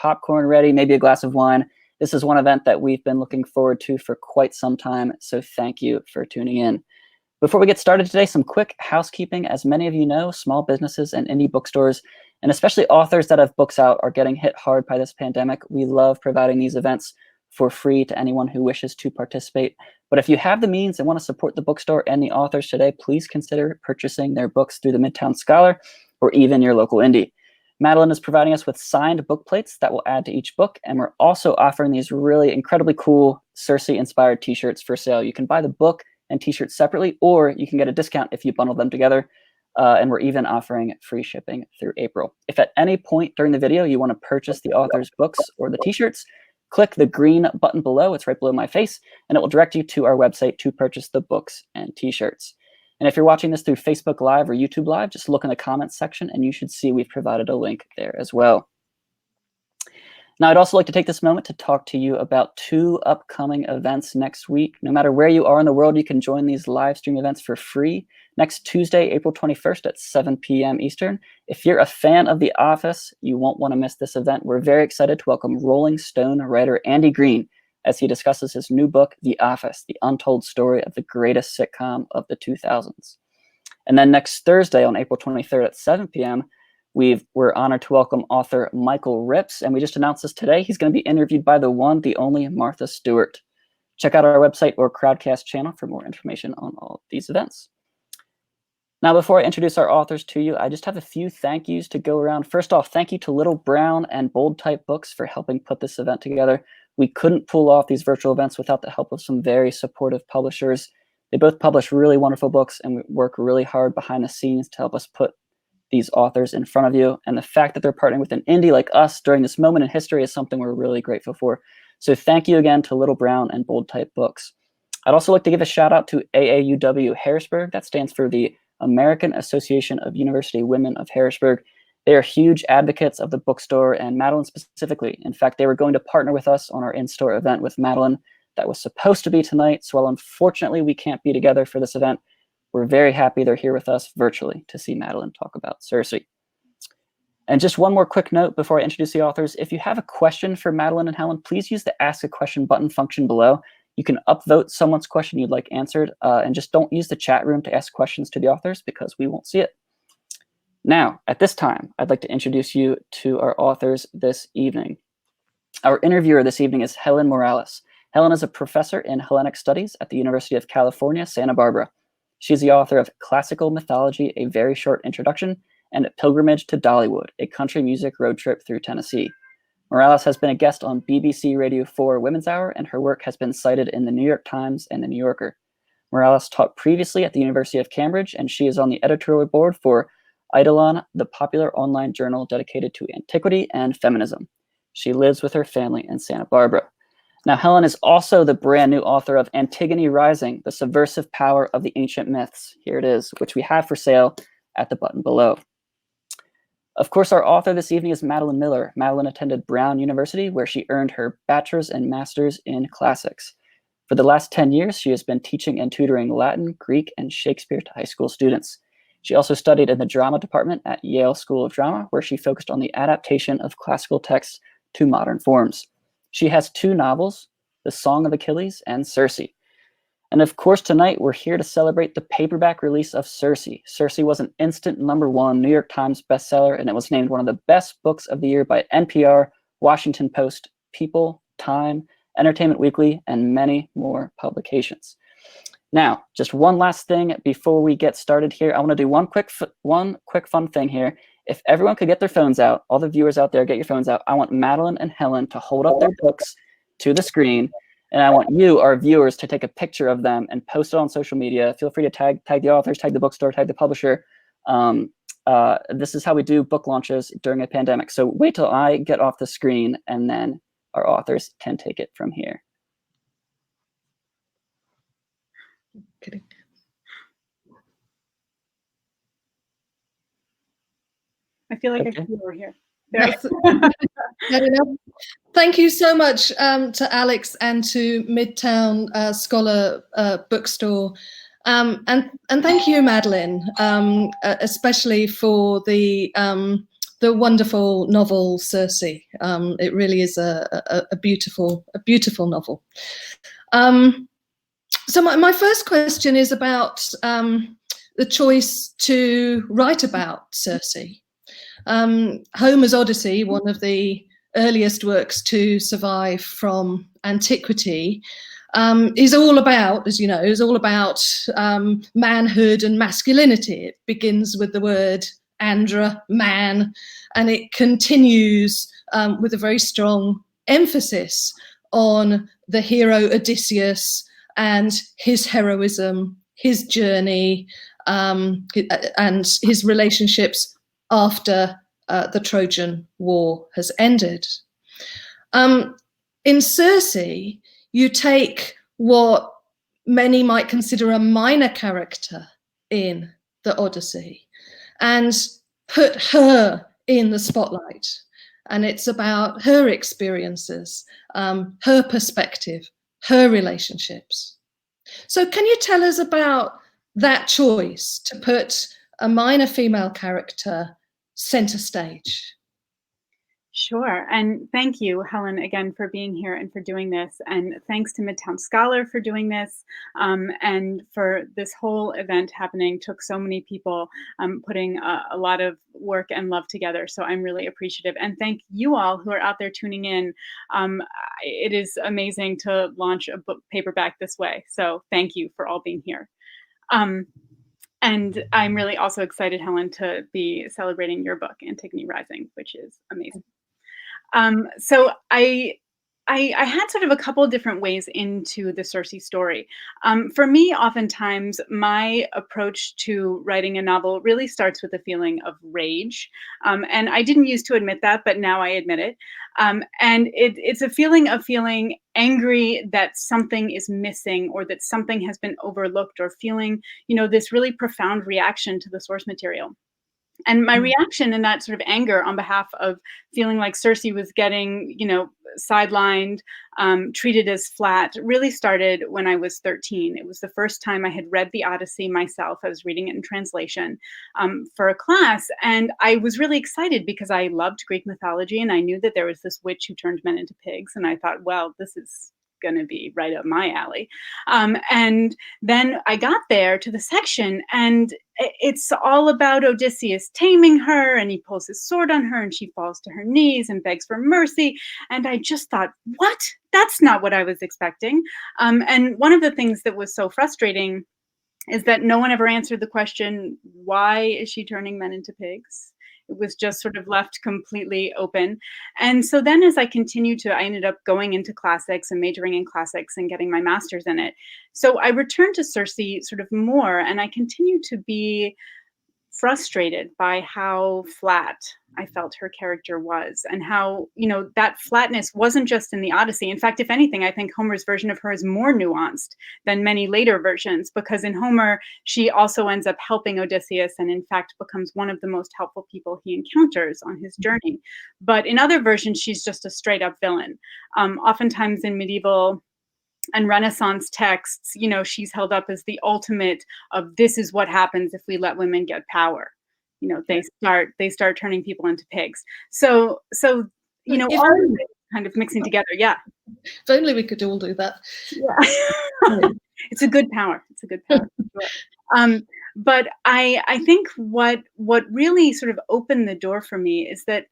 popcorn ready, maybe a glass of wine. This is one event that we've been looking forward to for quite some time, so thank you for tuning in. Before we get started today, some quick housekeeping. As many of you know, small businesses and indie bookstores, and especially authors that have books out, are getting hit hard by this pandemic. We love providing these events for free to anyone who wishes to participate. But if you have the means and want to support the bookstore and the authors today, please consider purchasing their books through the Midtown Scholar or even your local indie. Madeline is providing us with signed book plates that will add to each book, and we're also offering these really incredibly cool Circe-inspired t-shirts for sale. You can buy the book and t-shirts separately, or you can get a discount if you bundle them together. And we're even offering free shipping through April. If at any point during the video you want to purchase the author's books or the t-shirts, click the green button below. It's right below my face, and it will direct you to our website to purchase the books and t-shirts. And if you're watching this through Facebook Live or YouTube Live, just look in the comments section and you should see we've provided a link there as well. Now, I'd also like to take this moment to talk to you about 2 upcoming events next week. No matter where you are in the world, you can join these live stream events for free. Next Tuesday, April 21st at 7 p.m. Eastern. If you're a fan of The Office, you won't want to miss this event. We're very excited to welcome Rolling Stone writer Andy Green as he discusses his new book, The Office, the untold story of the greatest sitcom of the 2000s. And then next Thursday on April 23rd at 7 p.m., we're honored to welcome author Michael Rips, and we just announced this today. He's going to be interviewed by the one, the only Martha Stewart. Check out our website or Crowdcast channel for more information on all of these events. Now, before I introduce our authors to you, I just have a few thank yous to go around. First off, thank you to Little Brown and Bold Type Books for helping put this event together. We couldn't pull off these virtual events without the help of some very supportive publishers. They both publish really wonderful books and work really hard behind the scenes to help us put these authors in front of you. And the fact that they're partnering with an indie like us during this moment in history is something we're really grateful for. So thank you again to Little Brown and Bold Type Books. I'd also like to give a shout out to AAUW Harrisburg. That stands for the American Association of University Women of Harrisburg. They are huge advocates of the bookstore and Madeline specifically. In fact, they were going to partner with us on our in-store event with Madeline that was supposed to be tonight. So while unfortunately we can't be together for this event, we're very happy they're here with us virtually to see Madeline talk about Circe. And just one more quick note before I introduce the authors. If you have a question for Madeline and Helen, please use the Ask a Question button function below. You can upvote someone's question you'd like answered, and just don't use the chat room to ask questions to the authors because we won't see it. Now, at this time, I'd like to introduce you to our authors this evening. Our interviewer this evening is Helen Morales. Helen is a professor in Hellenic Studies at the University of California, Santa Barbara. She's the author of Classical Mythology, A Very Short Introduction, and Pilgrimage to Dollywood, a country music road trip through Tennessee. Morales has been a guest on BBC Radio 4 Women's Hour, and her work has been cited in the New York Times and the New Yorker. Morales taught previously at the University of Cambridge, and she is on the editorial board for Eidolon, the popular online journal dedicated to antiquity and feminism. She lives with her family in Santa Barbara. Now, Helen is also the brand new author of Antigone Rising, the Subversive Power of the Ancient Myths. Here it is, which we have for sale at the button below. Of course, our author this evening is Madeline Miller. Madeline attended Brown University, where she earned her bachelor's and master's in classics. For the last 10 years, she has been teaching and tutoring Latin, Greek, and Shakespeare to high school students. She also studied in the drama department at Yale School of Drama, where she focused on the adaptation of classical texts to modern forms. She has 2 novels, The Song of Achilles and Circe. And of course, tonight we're here to celebrate the paperback release of Circe. Circe was an instant #1 New York Times bestseller, and it was named one of the best books of the year by NPR, Washington Post, People, Time, Entertainment Weekly, and many more publications. Now, just one last thing before we get started here. I want to do one quick fun thing here. If everyone could get their phones out, all the viewers out there, get your phones out. I want Madeline and Helen to hold up their books to the screen, and I want you, our viewers, to take a picture of them and post it on social media. Feel free to tag the authors, tag the bookstore, tag the publisher. This is how we do book launches during a pandemic. So wait till I get off the screen, and then our authors can take it from here. Kidding. I feel like I feel over here. Thank you so much to Alex and to Midtown Scholar Bookstore. And thank you, Madeline, especially for the the wonderful novel Circe. It really is a beautiful novel. So my first question is about the choice to write about Circe. Homer's Odyssey, one of the earliest works to survive from antiquity, is all about, as you know, manhood and masculinity. It begins with the word andra, man, and it continues with a very strong emphasis on the hero Odysseus and his heroism, his journey, and his relationships after the Trojan War has ended. In Circe, you take what many might consider a minor character in the Odyssey and put her in the spotlight. And it's about her experiences, her perspective, her relationships. So can you tell us about that choice to put a minor female character center stage? Sure. And thank you, Helen, again, for being here and for doing this. And thanks to Midtown Scholar for doing this, and for this whole event happening. Took so many people putting a lot of work and love together. So I'm really appreciative. And thank you all who are out there tuning in. It is amazing to launch a book paperback this way. So thank you for all being here. And I'm really also excited, Helen, to be celebrating your book, Antigone Rising, which is amazing. So I had sort of a couple of different ways into the Circe story. For me, oftentimes, my approach to writing a novel really starts with a feeling of rage. And I didn't used to admit that, but now I admit it. And it's a feeling of feeling angry that something is missing or that something has been overlooked, or feeling, this really profound reaction to the source material. And my reaction in that sort of anger on behalf of feeling like Circe was getting, sidelined, treated as flat, really started when I was 13. It was the first time I had read the Odyssey myself. I was reading it in translation for a class. And I was really excited because I loved Greek mythology. And I knew that there was this witch who turned men into pigs. And I thought, well, this is going to be right up my alley. And then I got there to the section, and it's all about Odysseus taming her, and he pulls his sword on her and she falls to her knees and begs for mercy. And I just thought, what? That's not what I was expecting. And one of the things that was so frustrating is that no one ever answered the question, why is she turning men into pigs? It was just sort of left completely open. And so then as I ended up going into classics and majoring in classics and getting my master's in it. So I returned to Circe sort of more, and I continued to be frustrated by how flat I felt her character was, and how, that flatness wasn't just in the Odyssey. In fact, if anything, I think Homer's version of her is more nuanced than many later versions, because in Homer, she also ends up helping Odysseus and in fact becomes one of the most helpful people he encounters on his journey. But in other versions, she's just a straight up villain. Oftentimes in medieval and Renaissance texts, she's held up as the ultimate of this is what happens if we let women get power. They start turning people into pigs. So all of it kind of mixing together. Yeah. If only we could all do that. Yeah. It's a good power. It's a good power. But I think what really sort of opened the door for me is that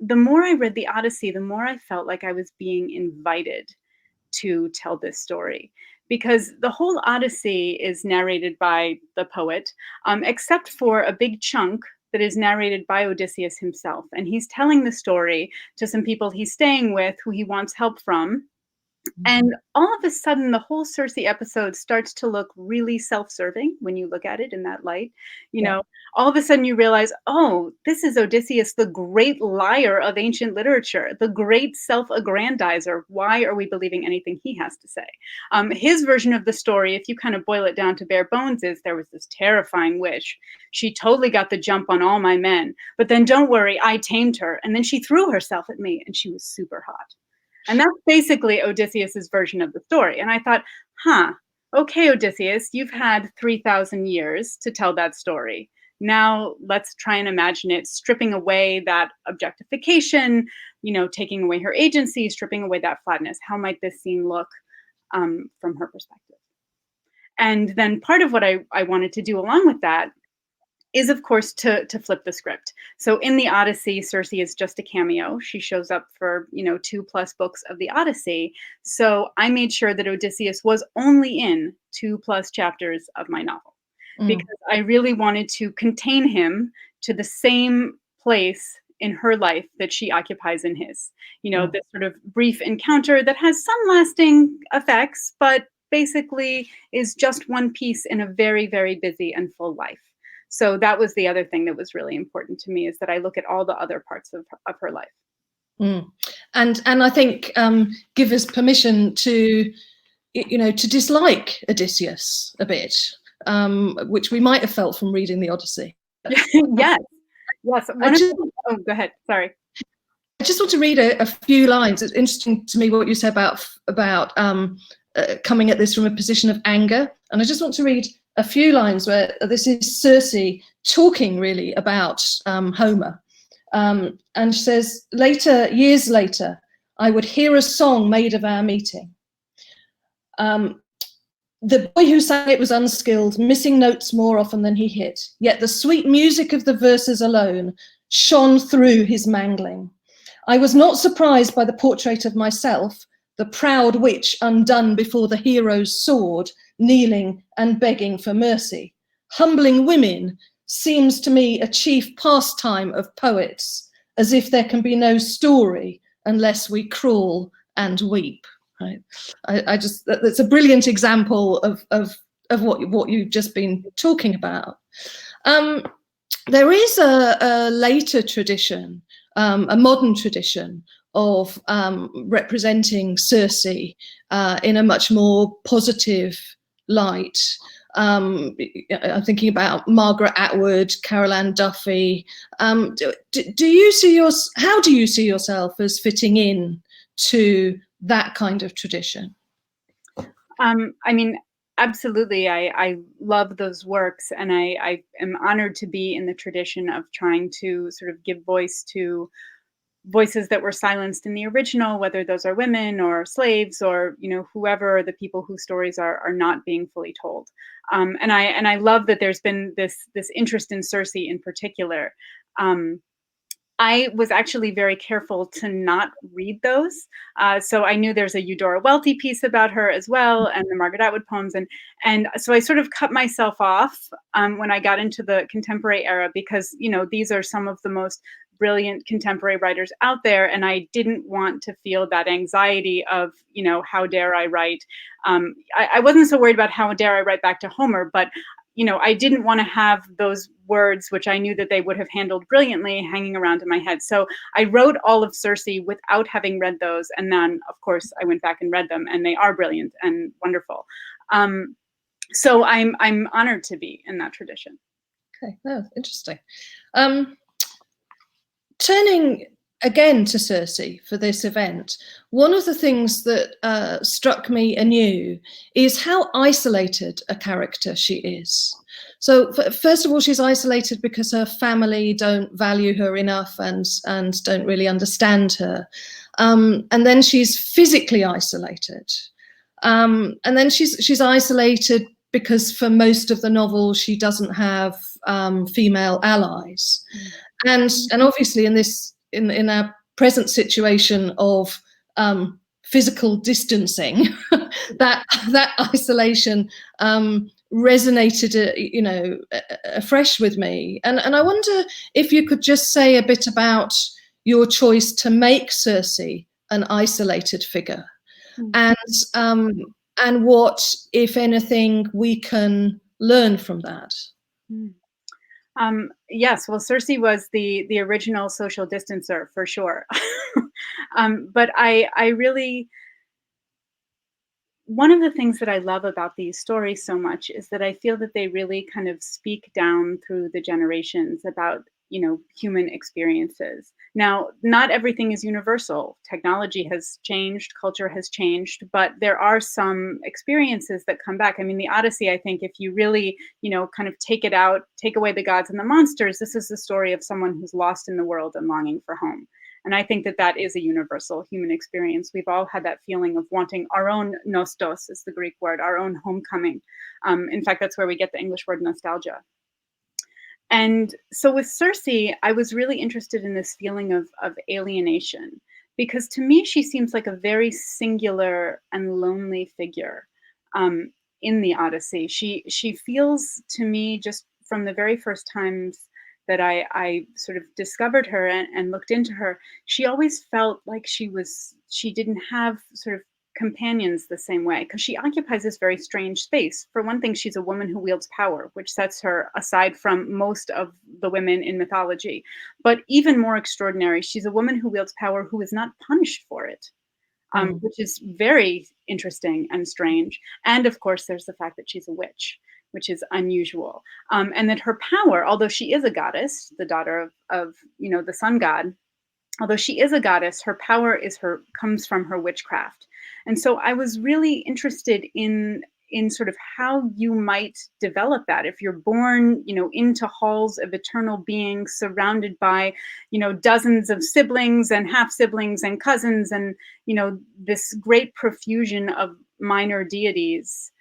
the more I read the Odyssey, the more I felt like I was being invited to tell this story, because the whole Odyssey is narrated by the poet, except for a big chunk that is narrated by Odysseus himself. And he's telling the story to some people he's staying with who he wants help from. And all of a sudden, the whole Circe episode starts to look really self-serving when you look at it in that light. All of a sudden you realize, oh, this is Odysseus, the great liar of ancient literature, the great self-aggrandizer. Why are we believing anything he has to say? His version of the story, if you kind of boil it down to bare bones, is there was this terrifying witch. She totally got the jump on all my men. But then don't worry, I tamed her. And then she threw herself at me and she was super hot. And that's basically Odysseus's version of the story. And I thought, okay, Odysseus, you've had 3,000 years to tell that story. Now let's try and imagine it stripping away that objectification, taking away her agency, stripping away that flatness. How might this scene look from her perspective? And then part of what I wanted to do along with that is, of course, to flip the script. So in the Odyssey, Circe is just a cameo. She shows up for 2+ books of the Odyssey. So I made sure that Odysseus was only in 2+ chapters of my novel, because I really wanted to contain him to the same place in her life that she occupies in his. This sort of brief encounter that has some lasting effects, but basically is just one piece in a very, very busy and full life. So that was the other thing that was really important to me, is that I look at all the other parts of her life. And I think give us permission to dislike Odysseus a bit, which we might have felt from reading the Odyssey. Yes. Oh, go ahead. Sorry. I just want to read a few lines. It's interesting to me what you said about coming at this from a position of anger. And I just want to read a few lines where this is Circe talking really about Homer. And she says, years later, I would hear a song made of our meeting. The boy who sang it was unskilled, missing notes more often than he hit. Yet the sweet music of the verses alone shone through his mangling. I was not surprised by the portrait of myself, the proud witch undone before the hero's sword, kneeling and begging for mercy. Humbling women seems to me a chief pastime of poets, as if there can be no story unless we crawl and weep. Right? I just, that's a brilliant example of what you've just been talking about. There is a later tradition, a modern tradition of representing Circe in a much more positive light. I'm thinking about Margaret Atwood, Carol Ann Duffy. How do you see yourself as fitting in to that kind of tradition? I mean, absolutely. I love those works, and I am honored to be in the tradition of trying to sort of give voice to voices that were silenced in the original, whether those are women or slaves or whoever, the people whose stories are not being fully told. And I love that there's been this interest in Circe in particular. I was actually very careful to not read those. So I knew there's a Eudora Welty piece about her as well, and the Margaret Atwood poems. And so I sort of cut myself off when I got into the contemporary era, because, these are some of the most brilliant contemporary writers out there. And I didn't want to feel that anxiety of, how dare I write? I wasn't so worried about how dare I write back to Homer, but I didn't want to have those words, which I knew that they would have handled brilliantly, hanging around in my head. So I wrote all of Circe without having read those. And then, of course, I went back and read them, and they are brilliant and wonderful. So I'm honored to be in that tradition. Okay, that's interesting. Turning again to Circe for this event, one of the things that struck me anew is how isolated a character she is. So first of all, she's isolated because her family don't value her enough and don't really understand her. And then she's physically isolated. And then she's isolated because for most of the novel, she doesn't have female allies. And obviously in our present situation of physical distancing, that isolation resonated, afresh with me. And I wonder if you could just say a bit about your choice to make Circe an isolated figure, and what, if anything, we can learn from that. Yes, well, Circe was the original social distancer for sure. But I really, one of the things that I love about these stories so much is that I feel that they really kind of speak down through the generations about human experiences. Now, not everything is universal. Technology has changed, culture has changed, but there are some experiences that come back. I mean, the Odyssey, I think, if you really, kind of take it out, take away the gods and the monsters, this is the story of someone who's lost in the world and longing for home. And I think that that is a universal human experience. We've all had that feeling of wanting our own nostos, is the Greek word, our own homecoming. In fact, that's where we get the English word nostalgia. And so with Circe, I was really interested in this feeling of alienation, because to me, she seems like a very singular and lonely figure in the Odyssey. She feels to me, just from the very first times that I sort of discovered her and looked into her, she always felt like she didn't have sort of companions the same way, because she occupies this very strange space. For one thing, she's a woman who wields power, which sets her aside from most of the women in mythology. But even more extraordinary, she's a woman who wields power who is not punished for it, which is very interesting and strange. And of course, there's the fact that she's a witch, which is unusual. And that her power, although she is a goddess, the daughter of the sun god, although she is a goddess, her power comes from her witchcraft. And so I was really interested in sort of how you might develop that if you're born, into halls of eternal being, surrounded by, dozens of siblings and half siblings and cousins, and, this great profusion of minor deities.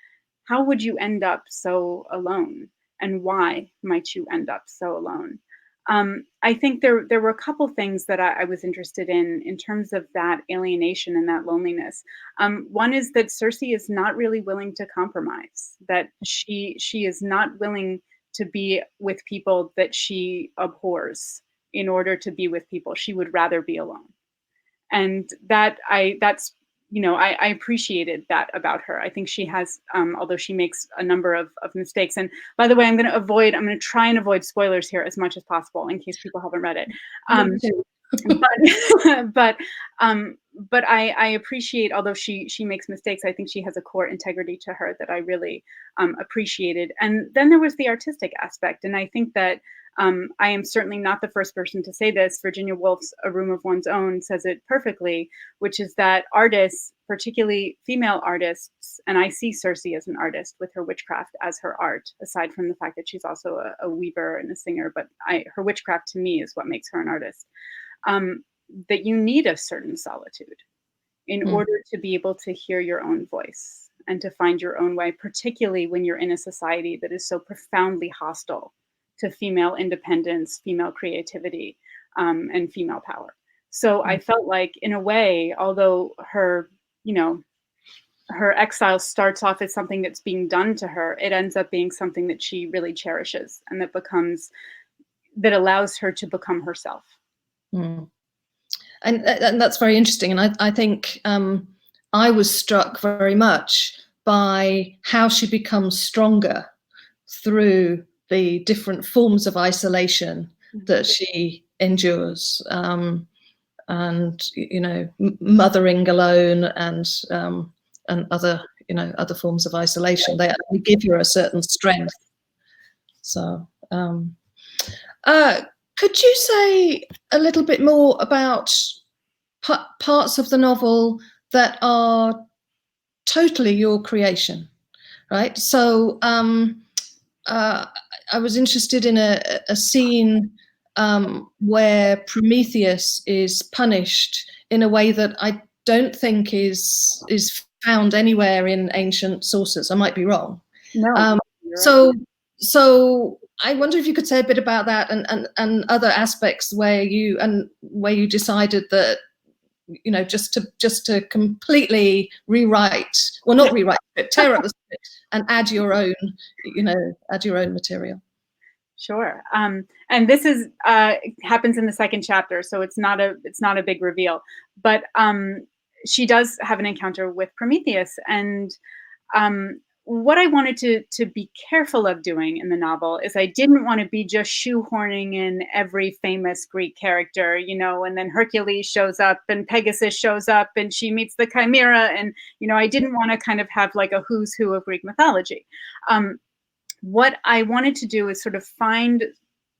How would you end up so alone? And why might you end up so alone? I think there were a couple things that I was interested in terms of that alienation and that loneliness. One is that Circe is not really willing to compromise, that she is not willing to be with people that she abhors in order to be with people. She would rather be alone. And I appreciated that about her. I think she has, although she makes a number of mistakes. And by the way, I'm going to try and avoid spoilers here as much as possible in case people haven't read it. But I appreciate, although she makes mistakes, I think she has a core integrity to her that I really appreciated. And then there was the artistic aspect. And I think that I am certainly not the first person to say this. Virginia Woolf's A Room of One's Own says it perfectly, which is that artists, particularly female artists, and I see Circe as an artist with her witchcraft as her art, aside from the fact that she's also a weaver and a singer, but her witchcraft to me is what makes her an artist, that you need a certain solitude in order to be able to hear your own voice and to find your own way, particularly when you're in a society that is so profoundly hostile to female independence, female creativity, and female power. So I felt like, in a way, although her exile starts off as something that's being done to her, it ends up being something that she really cherishes and that allows her to become herself. And that's very interesting. And I think I was struck very much by how she becomes stronger through the different forms of isolation that she endures, and mothering alone and other other forms of isolation. They actually give her a certain strength. So could you say a little bit more about parts of the novel that are totally your creation, right? So I was interested in a scene where Prometheus is punished in a way that I don't think is found anywhere in ancient sources. I might be wrong. No. So I wonder if you could say a bit about that and other aspects where you decided that, just to completely rewrite, well, not rewrite, but tear up the script and add your own material. Sure. And this is happens in the second chapter, so it's not a big reveal. But she does have an encounter with Prometheus, and what I wanted to be careful of doing in the novel is I didn't want to be just shoehorning in every famous Greek character, and then Hercules shows up and Pegasus shows up and she meets the Chimera, and I didn't want to kind of have like a who's who of Greek mythology. What I wanted to do is sort of find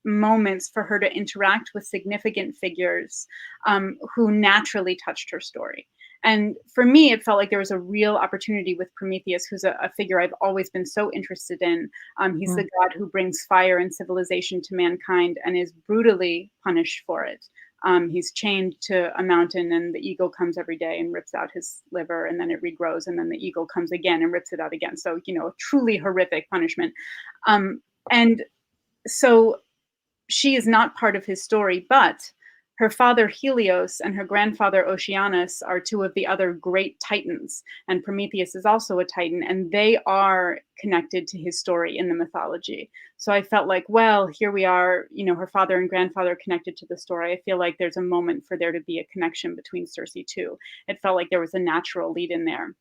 moments for her to interact with significant figures who naturally touched her story. And for me, it felt like there was a real opportunity with Prometheus, who's a figure I've always been so interested in. He's the god who brings fire and civilization to mankind and is brutally punished for it. He's chained to a mountain, and the eagle comes every day and rips out his liver, and then it regrows, and then the eagle comes again and rips it out again. So, truly horrific punishment. And so she is not part of his story, but her father Helios and her grandfather Oceanus are two of the other great titans, and Prometheus is also a titan, and they are connected to his story in the mythology. So I felt like, well, here we are, her father and grandfather connected to the story. I feel like there's a moment for there to be a connection between Circe too. It felt like there was a natural lead in there.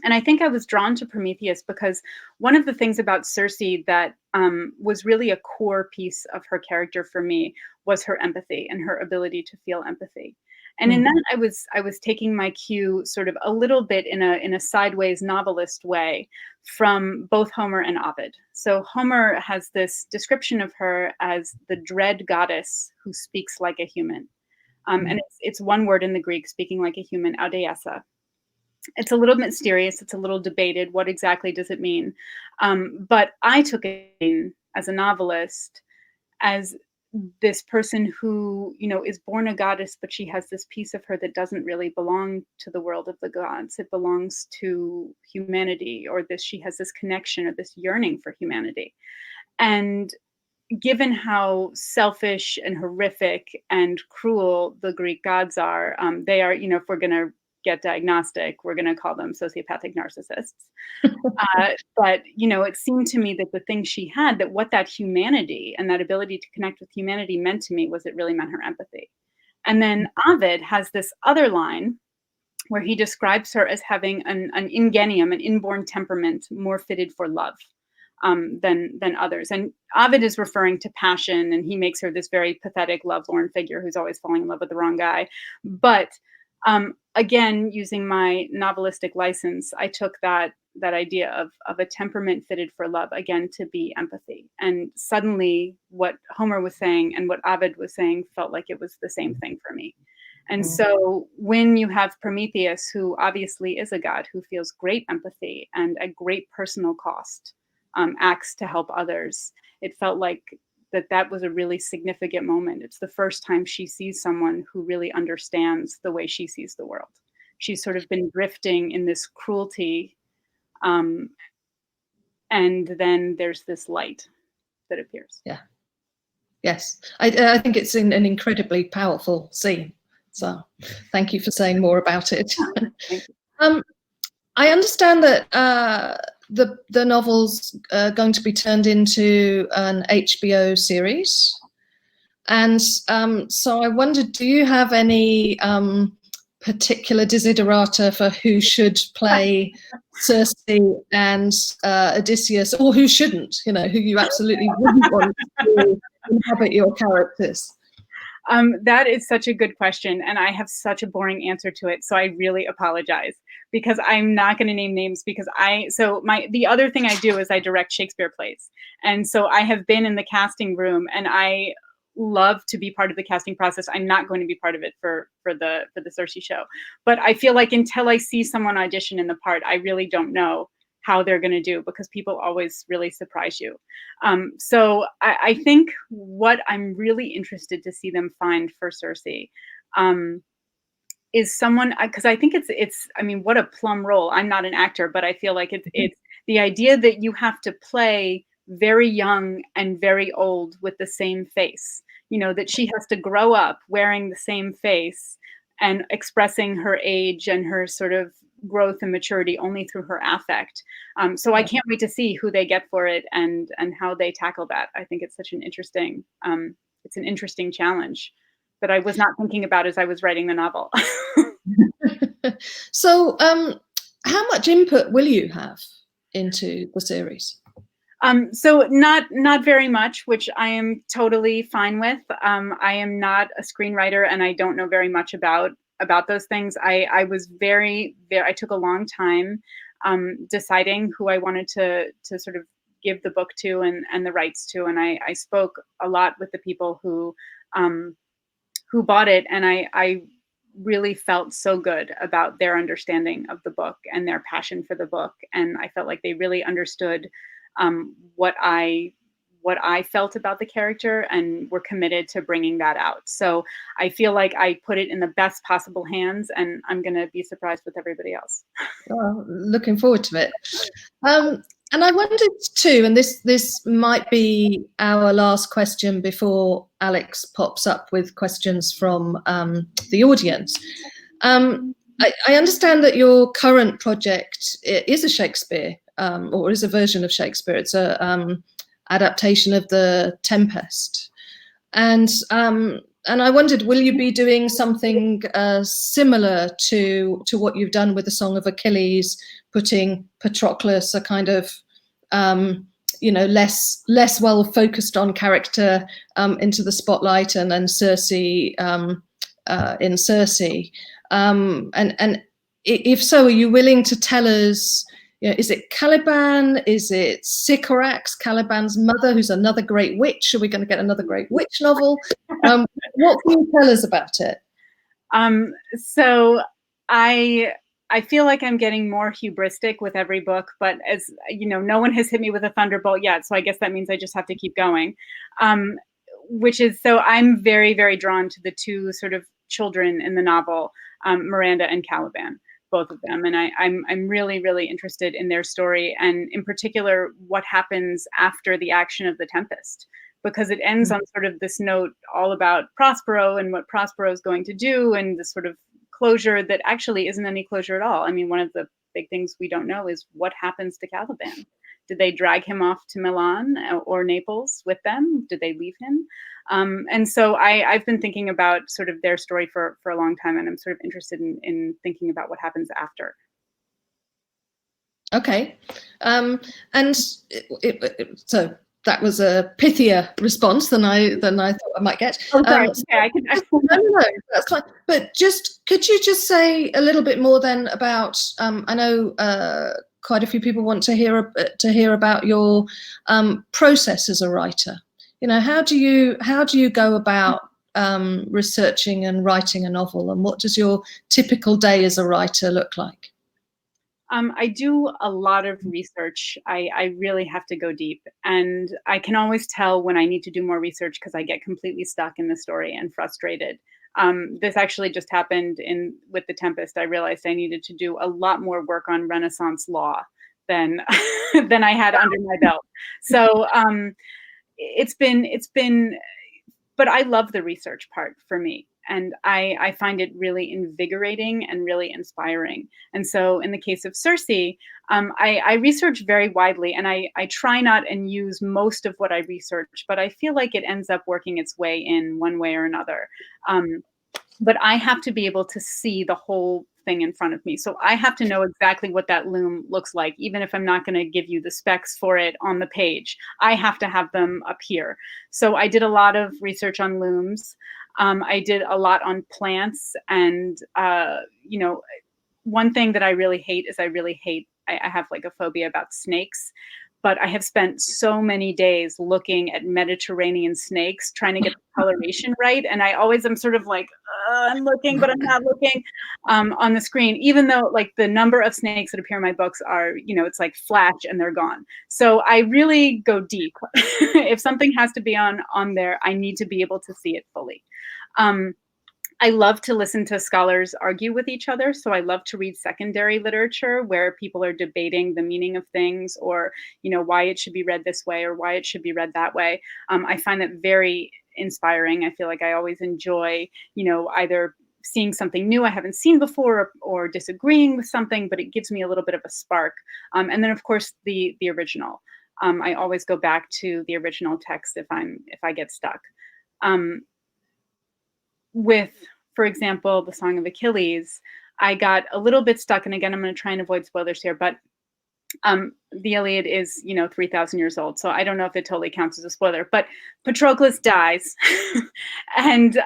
And I think I was drawn to Prometheus because one of the things about Circe that was really a core piece of her character for me was her empathy and her ability to feel empathy. And in that, I was taking my cue sort of a little bit in a sideways novelist way from both Homer and Ovid. So Homer has this description of her as the dread goddess who speaks like a human. And it's one word in the Greek, speaking like a human, audeessa. It's a little mysterious. It's a little debated. What exactly does it mean? But I took it in as a novelist as this person who, is born a goddess, but she has this piece of her that doesn't really belong to the world of the gods. It belongs to humanity, or she has this connection or this yearning for humanity. And given how selfish and horrific and cruel the Greek gods are, they are, if we're going to get diagnostic, we're going to call them sociopathic narcissists. But, it seemed to me that the thing she had, that what that humanity and that ability to connect with humanity meant to me was it really meant her empathy. And then Ovid has this other line where he describes her as having an ingenium, an inborn temperament more fitted for love than others. And Ovid is referring to passion, and he makes her this very pathetic, lovelorn figure who's always falling in love with the wrong guy. But again, using my novelistic license, I took that idea of a temperament fitted for love, again, to be empathy. And suddenly what Homer was saying and what Ovid was saying felt like it was the same thing for me. And so when you have Prometheus, who obviously is a god who feels great empathy and at great personal cost, acts to help others, it felt like that was a really significant moment. It's the first time she sees someone who really understands the way she sees the world. She's sort of been drifting in this cruelty, and then there's this light that appears. Yeah. Yes, I think it's an incredibly powerful scene. So thank you for saying more about it. I understand that the novel's going to be turned into an HBO series. And so I wondered, do you have any particular desiderata for who should play Circe and Odysseus, or who shouldn't, who you absolutely wouldn't want to inhabit your characters? That is such a good question, and I have such a boring answer to it, so I really apologize, because I'm not going to name names, because the other thing I do is I direct Shakespeare plays, and so I have been in the casting room, and I love to be part of the casting process. I'm not going to be part of it for the Circe show, but I feel like until I see someone audition in the part, I really don't know how they're going to do, because people always really surprise you. So I think what I'm really interested to see them find for Circe is someone, because I think it's I mean, what a plum role. I'm not an actor, but I feel like it's the idea that you have to play very young and very old with the same face, that she has to grow up wearing the same face and expressing her age and her sort of growth and maturity only through her affect. So I can't wait to see who they get for it and how they tackle that. I think it's such an interesting, it's an interesting challenge that I was not thinking about as I was writing the novel. So how much input will you have into the series? So not very much, which I am totally fine with. I am not a screenwriter, and I don't know very much about those things. I was I took a long time deciding who I wanted to sort of give the book to and the rights to. And I spoke a lot with the people who bought it, and I really felt so good about their understanding of the book and their passion for the book. And I felt like they really understood what I felt about the character and were committed to bringing that out. So I feel like I put it in the best possible hands, and I'm going to be surprised with everybody else. Well, looking forward to it. And I wondered too, and this might be our last question before Alex pops up with questions from the audience. I understand that your current project is a Shakespeare, or is a version of Shakespeare. It's a adaptation of The Tempest, and I wondered, will you be doing something similar to what you've done with the Song of Achilles, putting Patroclus, a kind of less well focused on character, into the spotlight, and then Circe in Circe, and if so, are you willing to tell us? Is it Caliban? Is it Sycorax, Caliban's mother, who's another great witch? Are we going to get another great witch novel? What can you tell us about it? So I feel like I'm getting more hubristic with every book, but as you know, no one has hit me with a thunderbolt yet. So I guess that means I just have to keep going. So I'm very, very drawn to the two sort of children in the novel, Miranda and Caliban, both of them. And I'm really, really interested in their story, and in particular, what happens after the action of the Tempest, because it ends on sort of this note all about Prospero and what Prospero is going to do, and the sort of closure that actually isn't any closure at all. I mean, one of the big things we don't know is what happens to Caliban. Did they drag him off to Milan or Naples with them? Did they leave him? And so I've been thinking about sort of their story for a long time, and I'm sort of interested in thinking about what happens after. Okay. So that was a pithier response than I thought I might get. Oh, sorry. Okay, no, that's fine. But could you just say a little bit more then about? I know quite a few people want to hear about your process as a writer. How do you go about researching and writing a novel, and what does your typical day as a writer look like? I do a lot of research. I really have to go deep, and I can always tell when I need to do more research because I get completely stuck in the story and frustrated. This actually just happened with The Tempest. I realized I needed to do a lot more work on Renaissance law than I had under my belt. So it's been, but I love the research part for me. And I find it really invigorating and really inspiring. And so in the case of Circe, I research very widely, and I try not and use most of what I research, but I feel like it ends up working its way in one way or another. But I have to be able to see the whole thing in front of me. So I have to know exactly what that loom looks like, even if I'm not going to give you the specs for it on the page. I have to have them up here. So I did a lot of research on looms. I did a lot on plants, and one thing that I really hate is I have like a phobia about snakes, but I have spent so many days looking at Mediterranean snakes, trying to get the coloration right. And I always am sort of like, I'm looking, but I'm not looking on the screen, even though like the number of snakes that appear in my books are, it's like flash and they're gone. So I really go deep. If something has to be on there, I need to be able to see it fully. I love to listen to scholars argue with each other. So I love to read secondary literature where people are debating the meaning of things, or, why it should be read this way or why it should be read that way. I find that very inspiring. I feel like I always enjoy, either seeing something new I haven't seen before, or disagreeing with something, but it gives me a little bit of a spark. And then of course the original. I always go back to the original text if I get stuck. With, for example, the Song of Achilles, I got a little bit stuck. And again, I'm going to try and avoid spoilers here, but the Iliad is, 3,000 years old. So I don't know if it totally counts as a spoiler, but Patroclus dies. And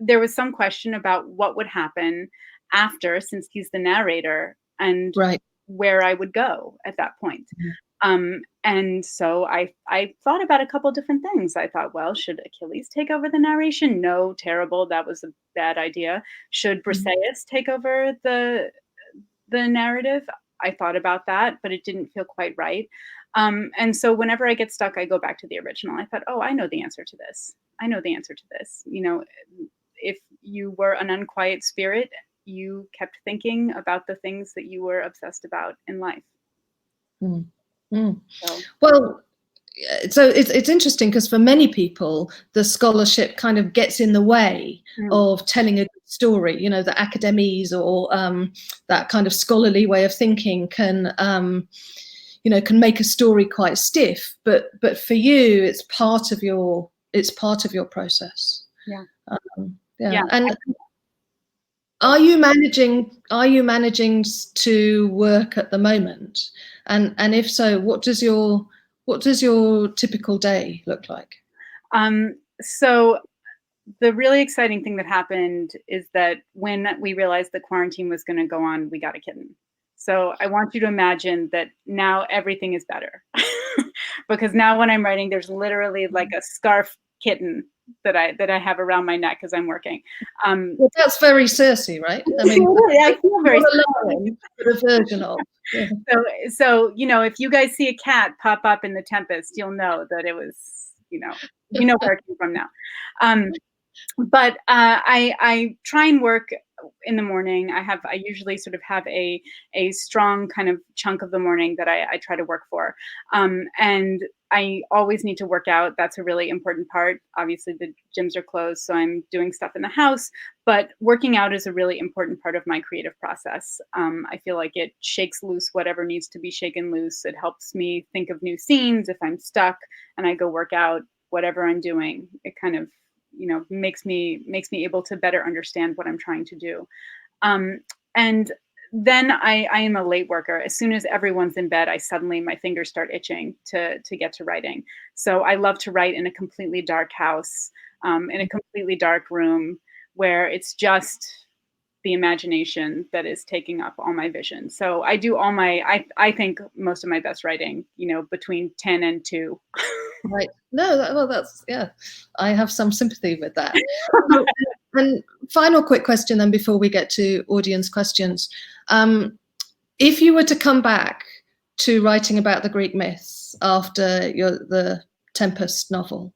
there was some question about what would happen after, since he's the narrator. And right. where I would go at that point. And so I thought about a couple different things. I thought, well, should Achilles take over the narration? No, terrible. That was a bad idea. Should Briseis take over the narrative? I thought about that, but it didn't feel quite right. And so whenever I get stuck, I go back to the original. I thought, oh, I know the answer to this. I know the answer to this. You know, if you were an unquiet spirit, you kept thinking about the things that you were obsessed about in life. So. Well, so it's interesting because for many people, the scholarship kind of gets in the way of telling a good story. You know, the academies or that kind of scholarly way of thinking can, you know, can make a story quite stiff. But for you, it's part of your process. Yeah. Yeah. And are you managing to work at the moment? And if so, what does your typical day look like? So the really exciting thing that happened is that when we realized the quarantine was going to go on, we got a kitten. So I want you to imagine that now everything is better because now when I'm writing, there's literally like a scarf kitten that I have around my neck as I'm working. Well, that's very Circe, right? I mean, I feel very version of. Yeah. So you know, if you guys see a cat pop up in The Tempest, you'll know that it was, you know where it came from now. But I try and work in the morning. I usually sort of have a strong kind of chunk of the morning that I try to work for. And I always need to work out. That's a really important part. Obviously the gyms are closed, so I'm doing stuff in the house, but working out is a really important part of my creative process. I feel like it shakes loose whatever needs to be shaken loose. It helps me think of new scenes. If I'm stuck and I go work out, whatever I'm doing, it kind of, you know, makes me able to better understand what I'm trying to do. And then I am a late worker. As soon as everyone's in bed, my fingers start itching to get to writing. So I love to write in a completely dark house, in a completely dark room where it's just the imagination that is taking up all my vision. So I do I think most of my best writing, you know, between 10 and 2. Right. No, that's, yeah, I have some sympathy with that. And final quick question then before we get to audience questions. If you were to come back to writing about the Greek myths after the Tempest novel,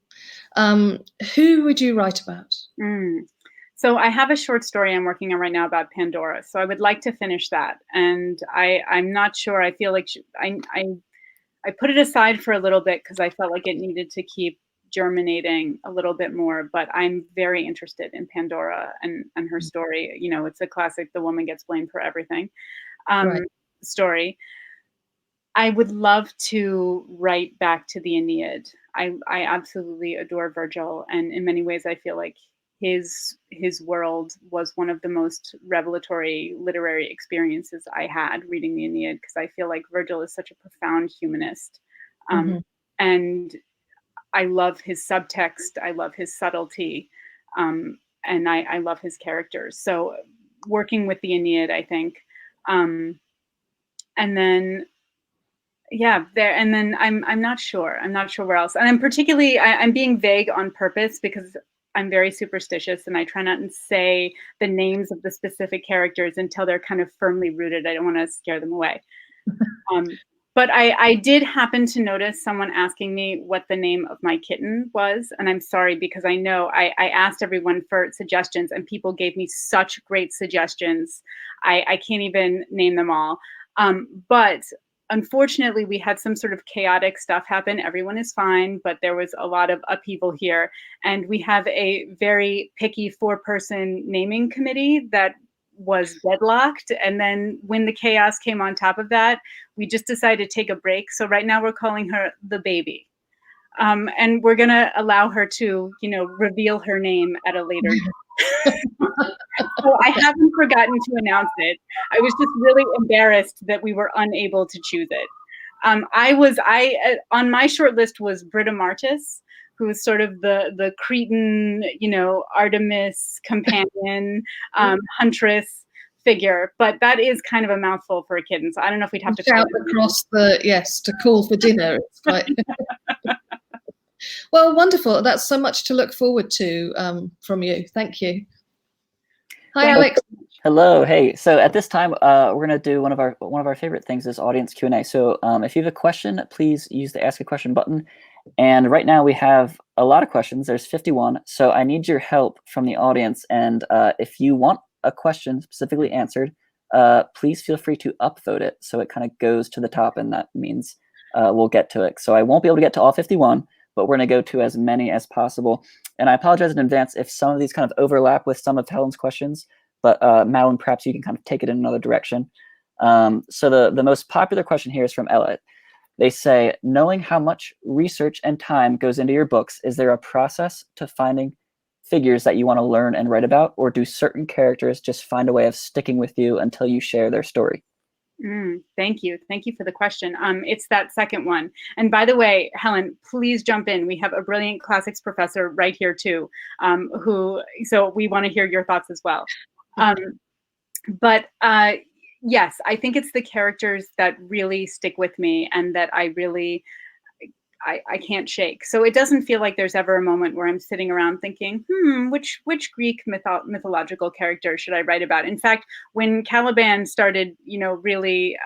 who would you write about? So I have a short story I'm working on right now about Pandora. So I would like to finish that. And I'm not sure. I feel like I put it aside for a little bit because I felt like it needed to keep germinating a little bit more, but I'm very interested in Pandora and her story. You know, it's a classic, the woman gets blamed for everything story. I would love to write back to the Aeneid. I absolutely adore Virgil, and in many ways I feel like his world was one of the most revelatory literary experiences I had reading the Aeneid, because I feel like Virgil is such a profound humanist. And I love his subtext, I love his subtlety, and I love his characters. So working with the Aeneid, I think. And then I'm not sure. I'm not sure where else. And I'm particularly, I'm being vague on purpose because I'm very superstitious and I try not to say the names of the specific characters until they're kind of firmly rooted. I don't want to scare them away. But I did happen to notice someone asking me what the name of my kitten was. And I'm sorry, because I know I asked everyone for suggestions and people gave me such great suggestions. I can't even name them all. But unfortunately, we had some sort of chaotic stuff happen. Everyone is fine, but there was a lot of upheaval here. And we have a very picky 4-person naming committee that was deadlocked. And then when the chaos came on top of that, we just decided to take a break. So right now we're calling her the baby. And we're going to allow her to, you know, reveal her name at a later date. So I haven't forgotten to announce it. I was just really embarrassed that we were unable to choose it. On my short list was Britomartis, who is sort of the Cretan, you know, Artemis companion, huntress, figure, but that is kind of a mouthful for a kitten. So I don't know if we'd have to shout across to call for dinner. It's quite well, wonderful. That's so much to look forward to from you. Thank you. Hi, Alex. Hello. Hey. So at this time, we're gonna do one of our favorite things is audience Q&A. So if you have a question, please use the Ask a Question button. And right now we have a lot of questions. There's 51. So I need your help from the audience. And if you want a question specifically answered, please feel free to upvote it so it kind of goes to the top, and that means we'll get to it. So I won't be able to get to all 51, but we're going to go to as many as possible. And I apologize in advance if some of these kind of overlap with some of Helen's questions, but Madeline, perhaps you can kind of take it in another direction. So the most popular question here is from Ella. They say, knowing how much research and time goes into your books, is there a process to finding figures that you want to learn and write about, or do certain characters just find a way of sticking with you until you share their story? Thank you. Thank you for the question. It's that second one. And by the way, Helen, please jump in. We have a brilliant classics professor right here too, so we want to hear your thoughts as well. But yes, I think it's the characters that really stick with me and that I really, I can't shake. So it doesn't feel like there's ever a moment where I'm sitting around thinking, which Greek mythological character should I write about? In fact, when Caliban started, really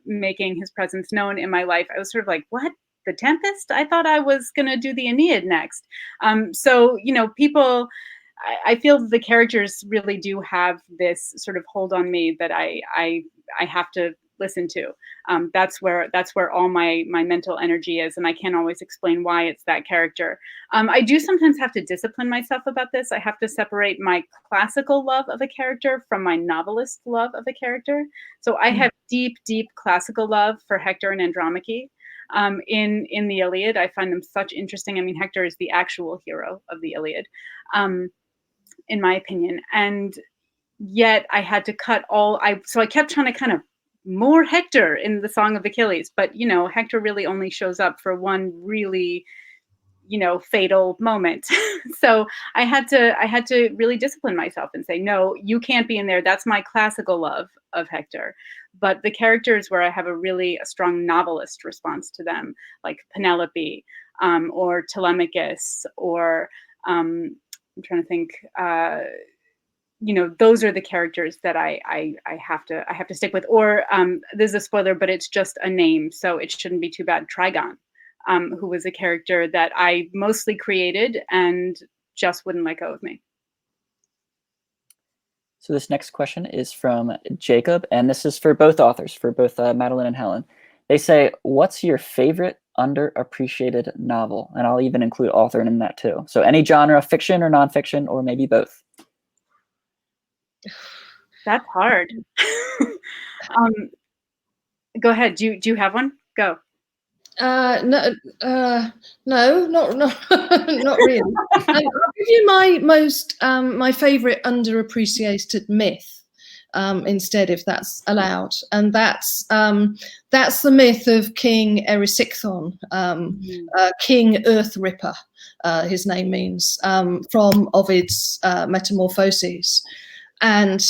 making his presence known in my life, I was sort of like, what? The Tempest? I thought I was going to do the Aeneid next. So, people, I feel the characters really do have this sort of hold on me that I have to listen to. That's where all my mental energy is, and I can't always explain why it's that character. I do sometimes have to discipline myself about this. I have to separate my classical love of a character from my novelist love of a character. So I have deep classical love for Hector and Andromache. In the Iliad, I find them such interesting. I mean, Hector is the actual hero of the Iliad, in my opinion, and yet I had to cut so I kept trying to kind of more Hector in the Song of Achilles, but Hector really only shows up for one really fatal moment. So I had to really discipline myself and say, no, you can't be in there. That's my classical love of Hector. But the characters where I have a strong novelist response to them, like Penelope, or Telemachus, or I'm trying to think, those are the characters that I have to stick with. Or this is a spoiler, but it's just a name, so it shouldn't be too bad. Trigon, who was a character that I mostly created and just wouldn't let go of me. So this next question is from Jacob, and this is for both authors, for both Madeline and Helen. They say, what's your favorite underappreciated novel? And I'll even include author in that too. So any genre, fiction or nonfiction, or maybe both. That's hard. Go ahead. Do you have one? Go. No, not really. I'll give you my favorite underappreciated myth instead, if that's allowed, and that's the myth of King Erysichthon, King Earth Ripper. His name means, from Ovid's Metamorphoses. And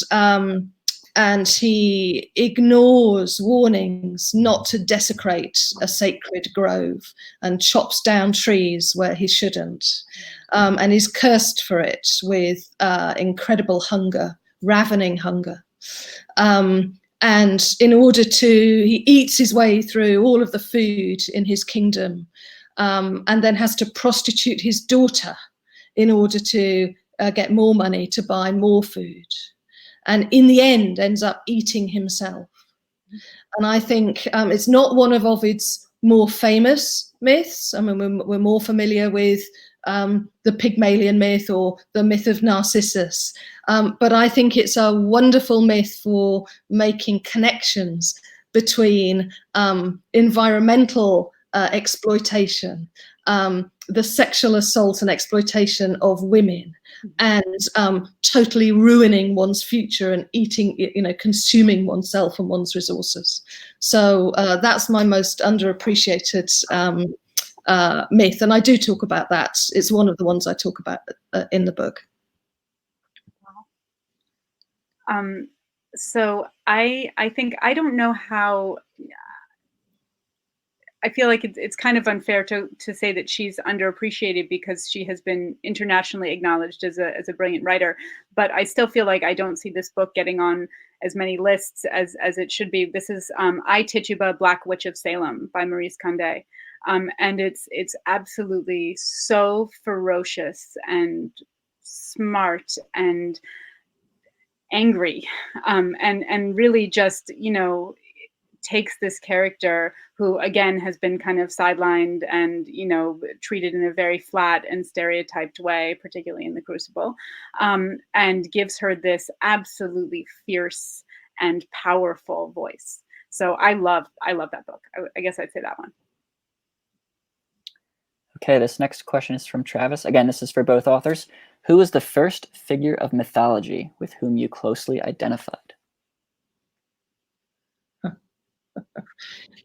he ignores warnings not to desecrate a sacred grove and chops down trees where he shouldn't. And he's cursed for it with incredible hunger, ravening hunger. And he eats his way through all of the food in his kingdom, and then has to prostitute his daughter in order to get more money to buy more food, and in the end ends up eating himself. And I think it's not one of Ovid's more famous myths. I mean, we're more familiar with the Pygmalion myth or the myth of Narcissus, but I think it's a wonderful myth for making connections between environmental exploitation, the sexual assault and exploitation of women, and totally ruining one's future and consuming oneself and one's resources. So that's my most underappreciated myth, and I do talk about that. It's one of the ones I talk about in the book. So I think I don't know how. I feel like it's kind of unfair to say that she's underappreciated because she has been internationally acknowledged as a brilliant writer. But I still feel like I don't see this book getting on as many lists as it should be. This is I, Tituba, Black Witch of Salem by Maurice Condé. And it's absolutely so ferocious and smart and angry, and really just, takes this character who again has been kind of sidelined and treated in a very flat and stereotyped way, particularly in the Crucible, and gives her this absolutely fierce and powerful voice. So I love that book. I guess I'd say that one. Okay, this next question is from Travis. Again, this is for both authors. Who was the first figure of mythology with whom you closely identified?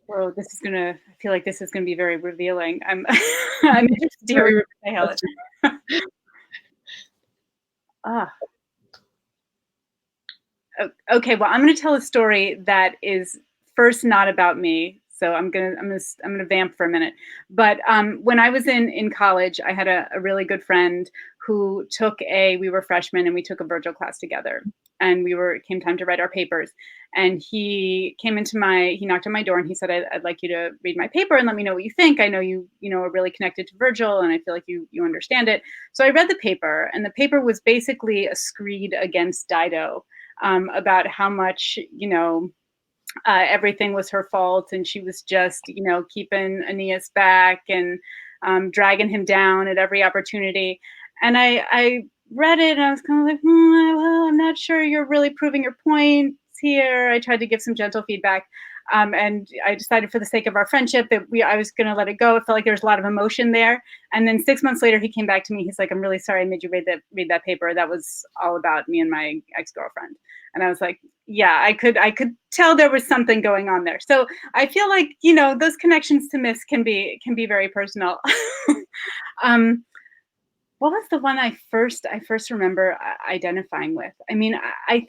Whoa, I feel like this is gonna be very revealing. I'm interested to hear what you say, Helen. Okay, well, I'm gonna tell a story that is first not about me. So I'm gonna vamp for a minute. But when I was in college, I had a really good friend who we were freshmen and we took a Virgil class together. And it came time to write our papers. And he knocked on my door and he said, I'd like you to read my paper and let me know what you think. I know you are really connected to Virgil and I feel like you understand it. So I read the paper, and the paper was basically a screed against Dido, about how much, everything was her fault and she was just, keeping Aeneas back and dragging him down at every opportunity. And I read it and I was kind of like, well, I'm not sure you're really proving your points here. I tried to give some gentle feedback. And I decided for the sake of our friendship that I was going to let it go. It felt like there was a lot of emotion there. And then 6 months later, he came back to me. He's like, I'm really sorry I made you read that paper. That was all about me and my ex-girlfriend. And I was like, yeah, I could tell there was something going on there. So I feel like, those connections to myths can be very personal. What was the one I first remember identifying with? I mean, I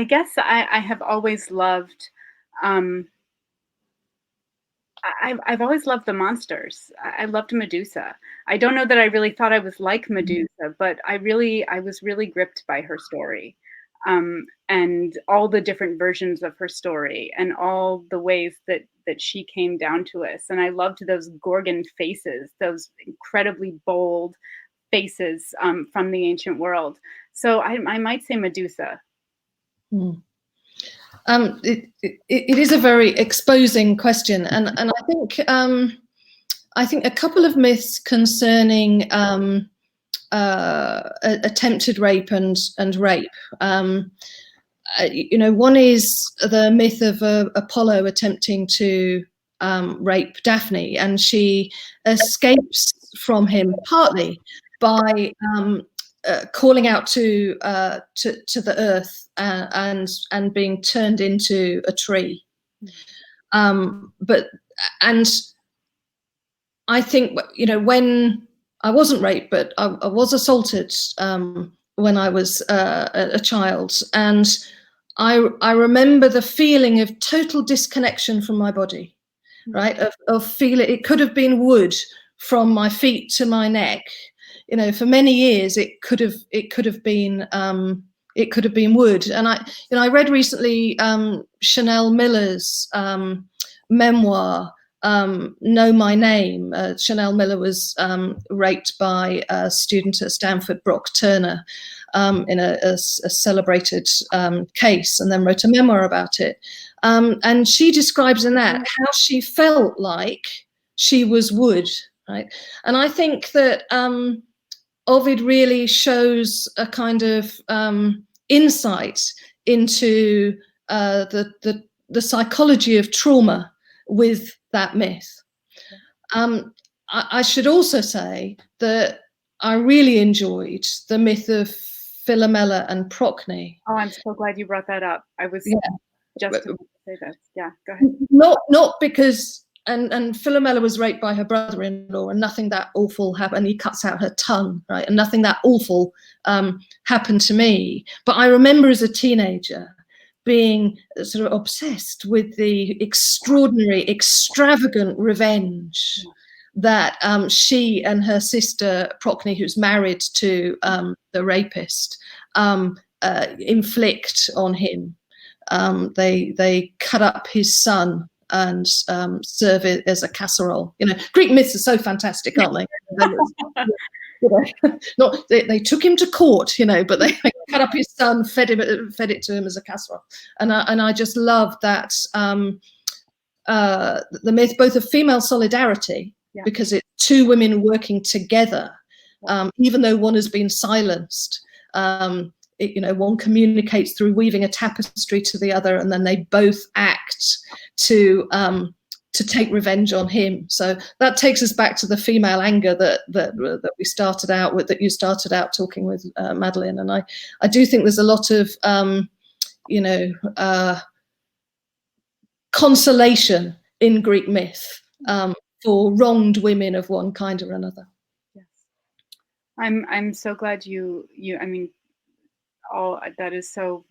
guess I have always loved, I've always loved the monsters. I loved Medusa. I don't know that I really thought I was like Medusa, but I was really gripped by her story, and all the different versions of her story and all the ways that she came down to us. And I loved those Gorgon faces, those incredibly bold faces, from the ancient world. So I might say Medusa. It is a very exposing question, and I think a couple of myths concerning attempted rape and rape. One is the myth of Apollo attempting to rape Daphne, and she escapes from him partly by calling out to the earth and being turned into a tree. But I think, when I wasn't raped, but I was assaulted when I was a child, and I remember the feeling of total disconnection from my body, right? Of feeling it could have been wood from my feet to my neck. For many years it could have been wood. And I read recently Chanel Miller's memoir, Know My Name. Chanel Miller was raped by a student at Stanford, Brock Turner, in a celebrated case, and then wrote a memoir about it. And she describes in that how she felt like she was wood, right? And I think that Ovid really shows a kind of insight into the psychology of trauma with that myth. I should also say that I really enjoyed the myth of Philomela and Procne. Oh, I'm so glad you brought that up. I was just to say this. Yeah, go ahead. Not because and Philomela was raped by her brother-in-law, and nothing that awful happened. And he cuts out her tongue, right? And nothing that awful happened to me. But I remember as a teenager being sort of obsessed with the extraordinary, extravagant revenge that she and her sister Procne, who's married to the rapist, inflict on him. They cut up his son and serve it as a casserole. You know, Greek myths are so fantastic, aren't they? They took him to court, you know, but they cut up his son, fed it to him as a casserole. And I just love that the myth both of female solidarity, because it's two women working together, even though one has been silenced. You know, one communicates through weaving a tapestry to the other, and then they both act to take revenge on him. So that takes us back to the female anger that we started out with, that you started out talking with, Madeline. And I do think there's a lot of you know, consolation in Greek myth for wronged women of one kind or another. Yes, I'm so glad you I mean, all that is so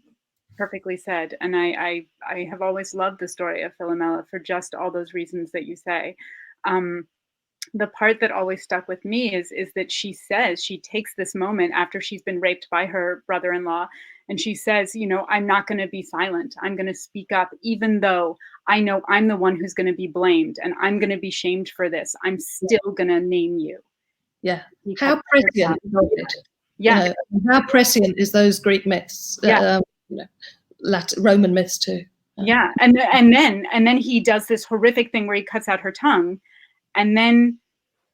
perfectly said. And I have always loved the story of Philomela for just all those reasons that you say. The part that always stuck with me is that she says, she takes this moment after she's been raped by her brother-in-law, and she says, you know, I'm not going to be silent. I'm going to speak up, even though I know I'm the one who's going to be blamed and I'm going to be shamed for this. I'm still going to name you. Yeah. How prescient. Yeah. You know, how prescient is those Greek myths? Yeah. You know, Roman myths too. Yeah. And then he does this horrific thing where he cuts out her tongue, and then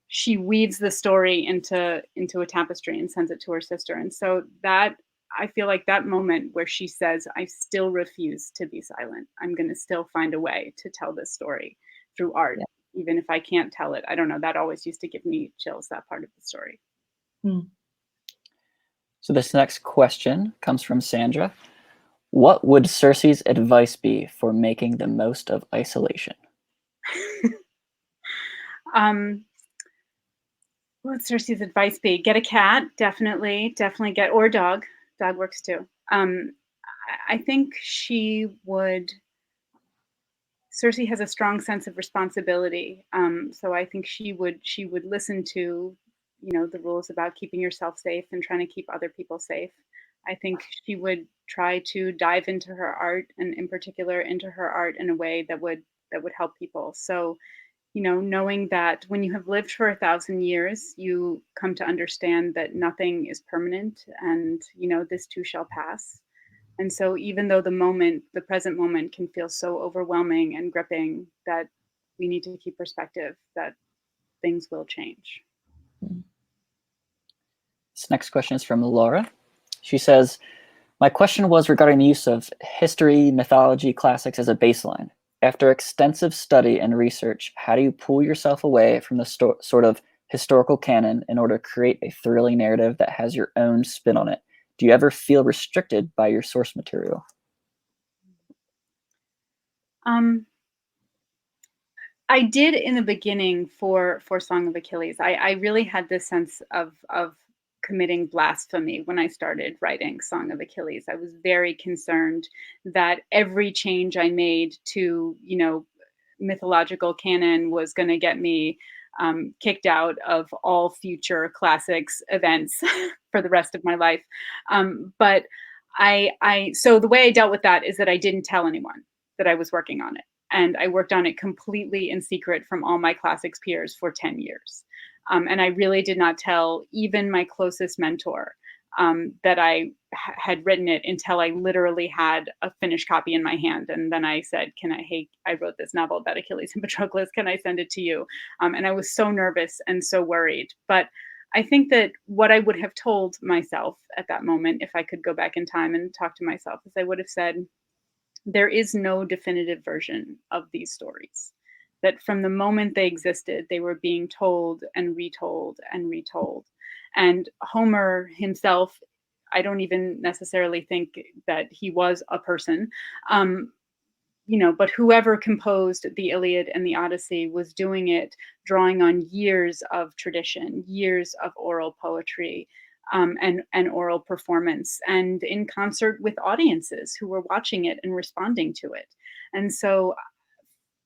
she weaves the story into a tapestry and sends it to her sister. And so that, I feel like that moment where she says, I still refuse to be silent. I'm going to still find a way to tell this story through art, even if I can't tell it. I don't know. That always used to give me chills, that part of the story. So this next question comes from Sandra. What would Circe's advice be for making the most of isolation? What would Circe's advice be? Get a cat, definitely get, or a dog. Dog works too. I think Circe has a strong sense of responsibility. So I think she would listen to, you know, the rules about keeping yourself safe and trying to keep other people safe. I think she would try to dive into her art, and in particular into her art in a way that would help people. So, you know, knowing that when you have lived for 1,000 years, you come to understand that nothing is permanent, and, you know, this too shall pass. And so even though the present moment can feel so overwhelming and gripping, that we need to keep perspective that things will change. This next question is from Laura. She says, my question was regarding the use of history, mythology, classics as a baseline. After extensive study and research, how do you pull yourself away from the sort of historical canon in order to create a thrilling narrative that has your own spin on it? Do you ever feel restricted by your source material? I did in the beginning for Song of Achilles. I really had this sense of committing blasphemy when I started writing Song of Achilles. I was very concerned that every change I made to, you know, mythological canon was going to get me kicked out of all future classics events for the rest of my life. But so the way I dealt with that is that I didn't tell anyone that I was working on it. And I worked on it completely in secret from all my classics peers for 10 years. And I really did not tell even my closest mentor that I had written it until I literally had a finished copy in my hand. And then I said, hey, I wrote this novel about Achilles and Patroclus. Can I send it to you? And I was so nervous and so worried. But I think that what I would have told myself at that moment, if I could go back in time and talk to myself, is I would have said, there is no definitive version of these stories. That from the moment they existed, they were being told and retold and retold. And Homer himself, I don't even necessarily think that he was a person, but whoever composed the Iliad and the Odyssey was doing it, drawing on years of tradition, years of oral poetry, and oral performance, and in concert with audiences who were watching it and responding to it. And so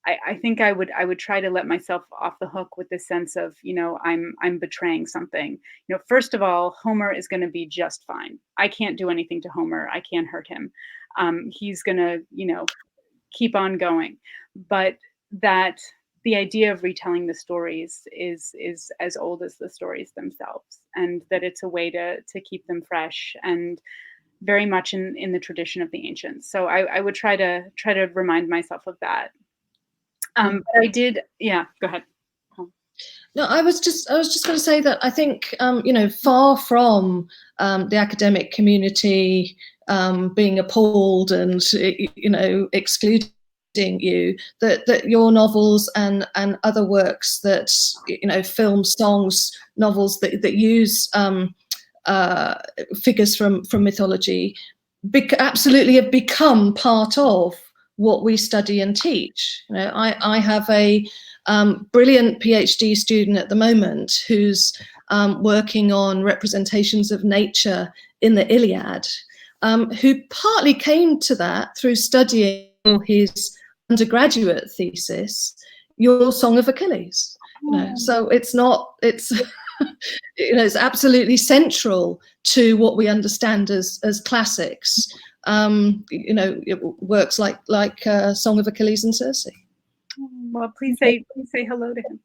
I think I would try to let myself off the hook with this sense of, I'm betraying something. First of all, Homer is going to be just fine. I can't do anything to Homer. I can't hurt him. He's going to, keep on going. But that the idea of retelling the stories is as old as the stories themselves, and that it's a way to keep them fresh and very much in the tradition of the ancients. So I would try to remind myself of that. But I did, yeah, go ahead. No, I was just going to say that I think, far from the academic community being appalled and, excluding you, that your novels and other works that, film, songs, novels that use figures from mythology absolutely have become part of what we study and teach. I have a brilliant PhD student at the moment who's working on representations of nature in the Iliad, who partly came to that through studying his undergraduate thesis, Your Song of Achilles. So it's it's absolutely central to what we understand as classics. Works like Song of Achilles and Circe. Well, please say hello to him.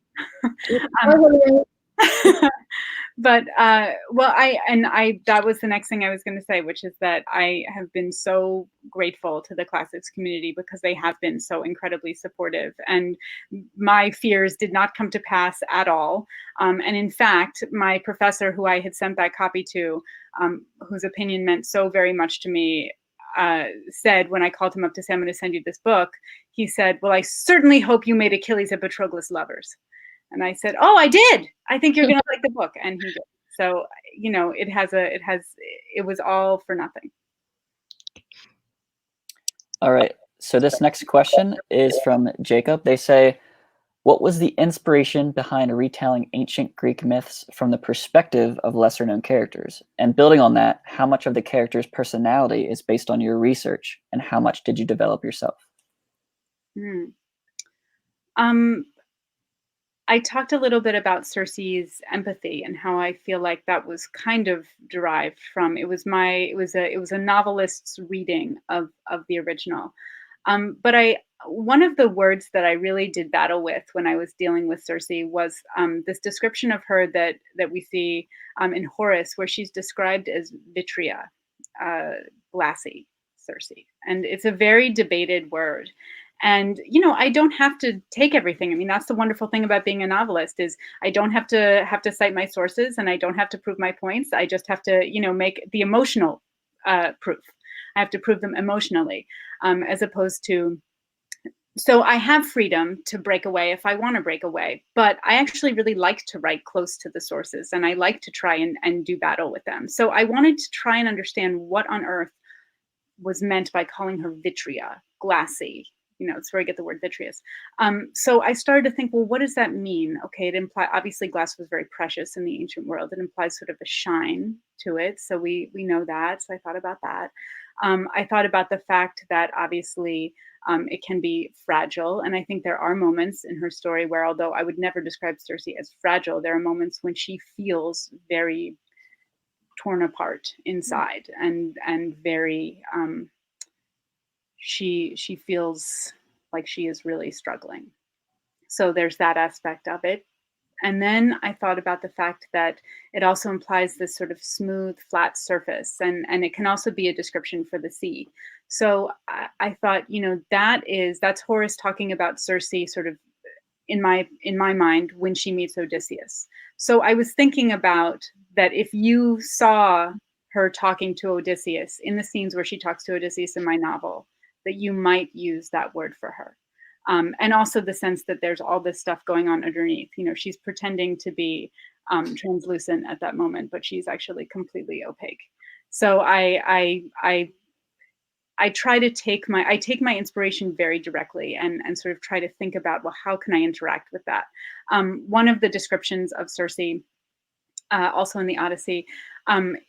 But that was the next thing I was going to say, which is that I have been so grateful to the classics community because they have been so incredibly supportive, and my fears did not come to pass at all. And in fact, my professor, who I had sent that copy to, whose opinion meant so very much to me, said when I called him up to say, I'm going to send you this book, he said, well, I certainly hope you made Achilles and Patroclus lovers. And I said, oh, I did. I think you're going to like the book. And he did. So, it was all for nothing. All right. So this next question is from Jacob. They say, what was the inspiration behind retelling ancient Greek myths from the perspective of lesser known characters? And building on that, how much of the character's personality is based on your research, and how much did you develop yourself? I talked a little bit about Circe's empathy and how I feel like that was kind of derived from, it was a novelist's reading of the original. But one of the words that I really did battle with when I was dealing with Circe was this description of her that we see in Horace, where she's described as vitrea, glassy Circe. And it's a very debated word. And, I don't have to take everything. I mean, that's the wonderful thing about being a novelist is I don't have to cite my sources, and I don't have to prove my points. I just have to, make the emotional proof. I have to prove them emotionally, as opposed to, so I have freedom to break away if I want to break away, but I actually really like to write close to the sources, and I like to try and do battle with them. So I wanted to try and understand what on earth was meant by calling her vitrea, glassy. It's where I get the word vitreous. So I started to think, well, what does that mean? Okay, it implies, obviously glass was very precious in the ancient world. It implies sort of a shine to it. So we know that. So I thought about that. I thought about the fact that obviously it can be fragile. And I think there are moments in her story where, although I would never describe Circe as fragile, there are moments when she feels very torn apart inside and very, she feels like she is really struggling. So there's that aspect of it. And then I thought about the fact that it also implies this sort of smooth, flat surface, and it can also be a description for the sea. So I thought, that's Horace talking about Circe sort of in my mind when she meets Odysseus. So I was thinking about that if you saw her talking to Odysseus in the scenes where she talks to Odysseus in my novel, that you might use that word for her. And also the sense that there's all this stuff going on underneath. She's pretending to be translucent at that moment, but she's actually completely opaque. So I I try to take my inspiration very directly and sort of try to think about, well, how can I interact with that? One of the descriptions of Circe, also in the Odyssey,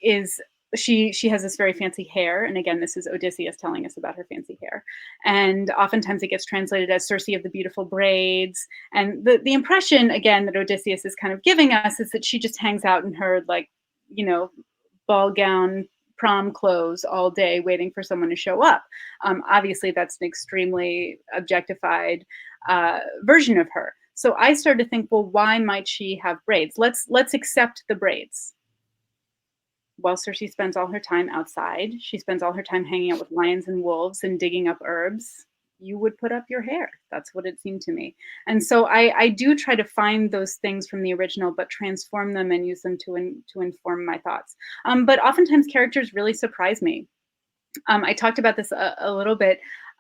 is she has this very fancy hair. And again, this is Odysseus telling us about her fancy hair. And oftentimes it gets translated as Circe of the beautiful braids. And the impression, again, that Odysseus is kind of giving us is that she just hangs out in her, like, ball gown, prom clothes all day waiting for someone to show up. Obviously, that's an extremely objectified version of her. So I started to think, well, why might she have braids? Let's accept the braids. Well, Circe spends all her time outside. She spends all her time hanging out with lions and wolves and digging up herbs. You would put up your hair. That's what it seemed to me. And so I do try to find those things from the original, but transform them and use them to inform my thoughts. But oftentimes characters really surprise me. I talked about this a little bit.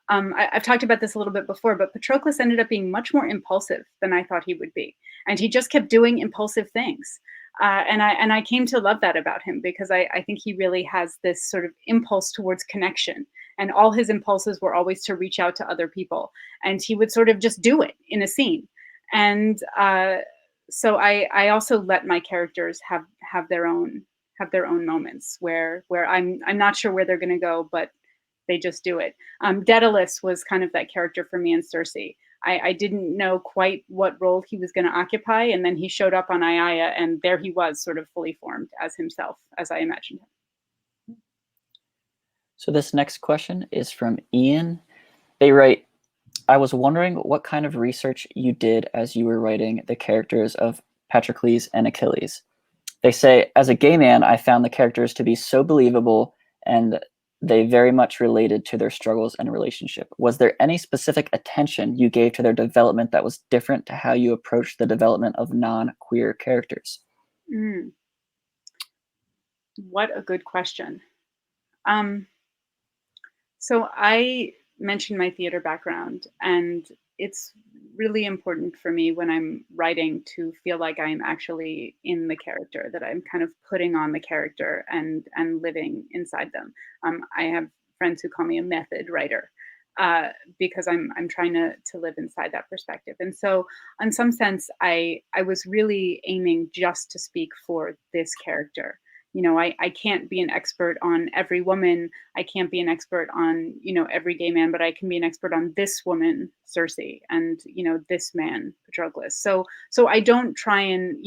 I've talked about this a little bit before, but Patroclus ended up being much more impulsive than I thought he would be. And he just kept doing impulsive things. And I came to love that about him, because I think he really has this sort of impulse towards connection. And all his impulses were always to reach out to other people. And he would sort of just do it in a scene. And so I also let my characters have their own moments where I'm not sure where they're going to go, but they just do it. Daedalus was kind of that character for me in Circe. I didn't know quite what role he was going to occupy, and then he showed up on Aiaia, and there he was, sort of fully formed as himself, as I imagined him. So this next question is from Ian. They write, I was wondering what kind of research you did as you were writing the characters of Patroclus and Achilles. They say, as a gay man, I found the characters to be so believable, and they very much related to their struggles and relationship. Was there any specific attention you gave to their development that was different to how you approached the development of non-queer characters? What a good question. So I mentioned my theater background, and it's really important for me when I'm writing to feel like I am actually in the character, that I'm kind of putting on the character and living inside them. I have friends who call me a method writer, because I'm trying to live inside that perspective. And so in some sense, I was really aiming just to speak for this character. I can't be an expert on every woman. I can't be an expert on, every gay man, but I can be an expert on this woman, Circe, and, this man, Patroclus. So I don't try and,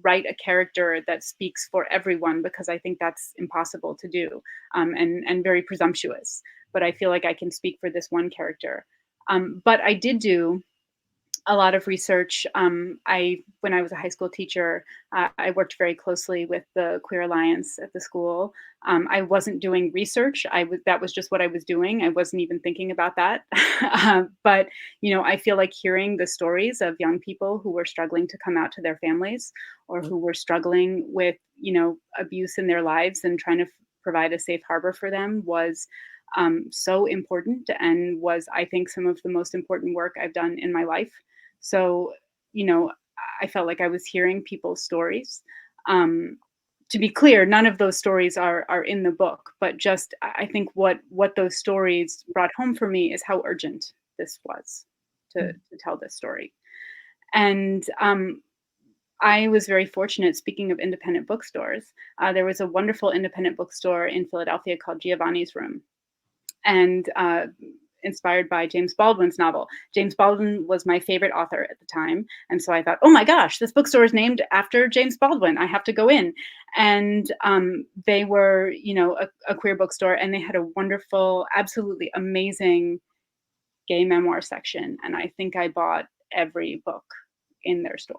write a character that speaks for everyone, because I think that's impossible to do, and very presumptuous. But I feel like I can speak for this one character. But I did do a lot of research. When I was a high school teacher, I worked very closely with the Queer Alliance at the school. I wasn't doing research. That was just what I was doing. I wasn't even thinking about that. But, I feel like hearing the stories of young people who were struggling to come out to their families, or who were struggling with, abuse in their lives, and trying to provide a safe harbor for them was so important, and was, I think, some of the most important work I've done in my life. So, I felt like I was hearing people's stories. To be clear, none of those stories are in the book, but just, I think what those stories brought home for me is how urgent this was to tell this story. And I was very fortunate. Speaking of independent bookstores, there was a wonderful independent bookstore in Philadelphia called Giovanni's Room, and inspired by James Baldwin's novel. James Baldwin was my favorite author at the time. And so I thought, oh my gosh, this bookstore is named after James Baldwin. I have to go in. And they were, a queer bookstore, and they had a wonderful, absolutely amazing gay memoir section. And I think I bought every book in their store,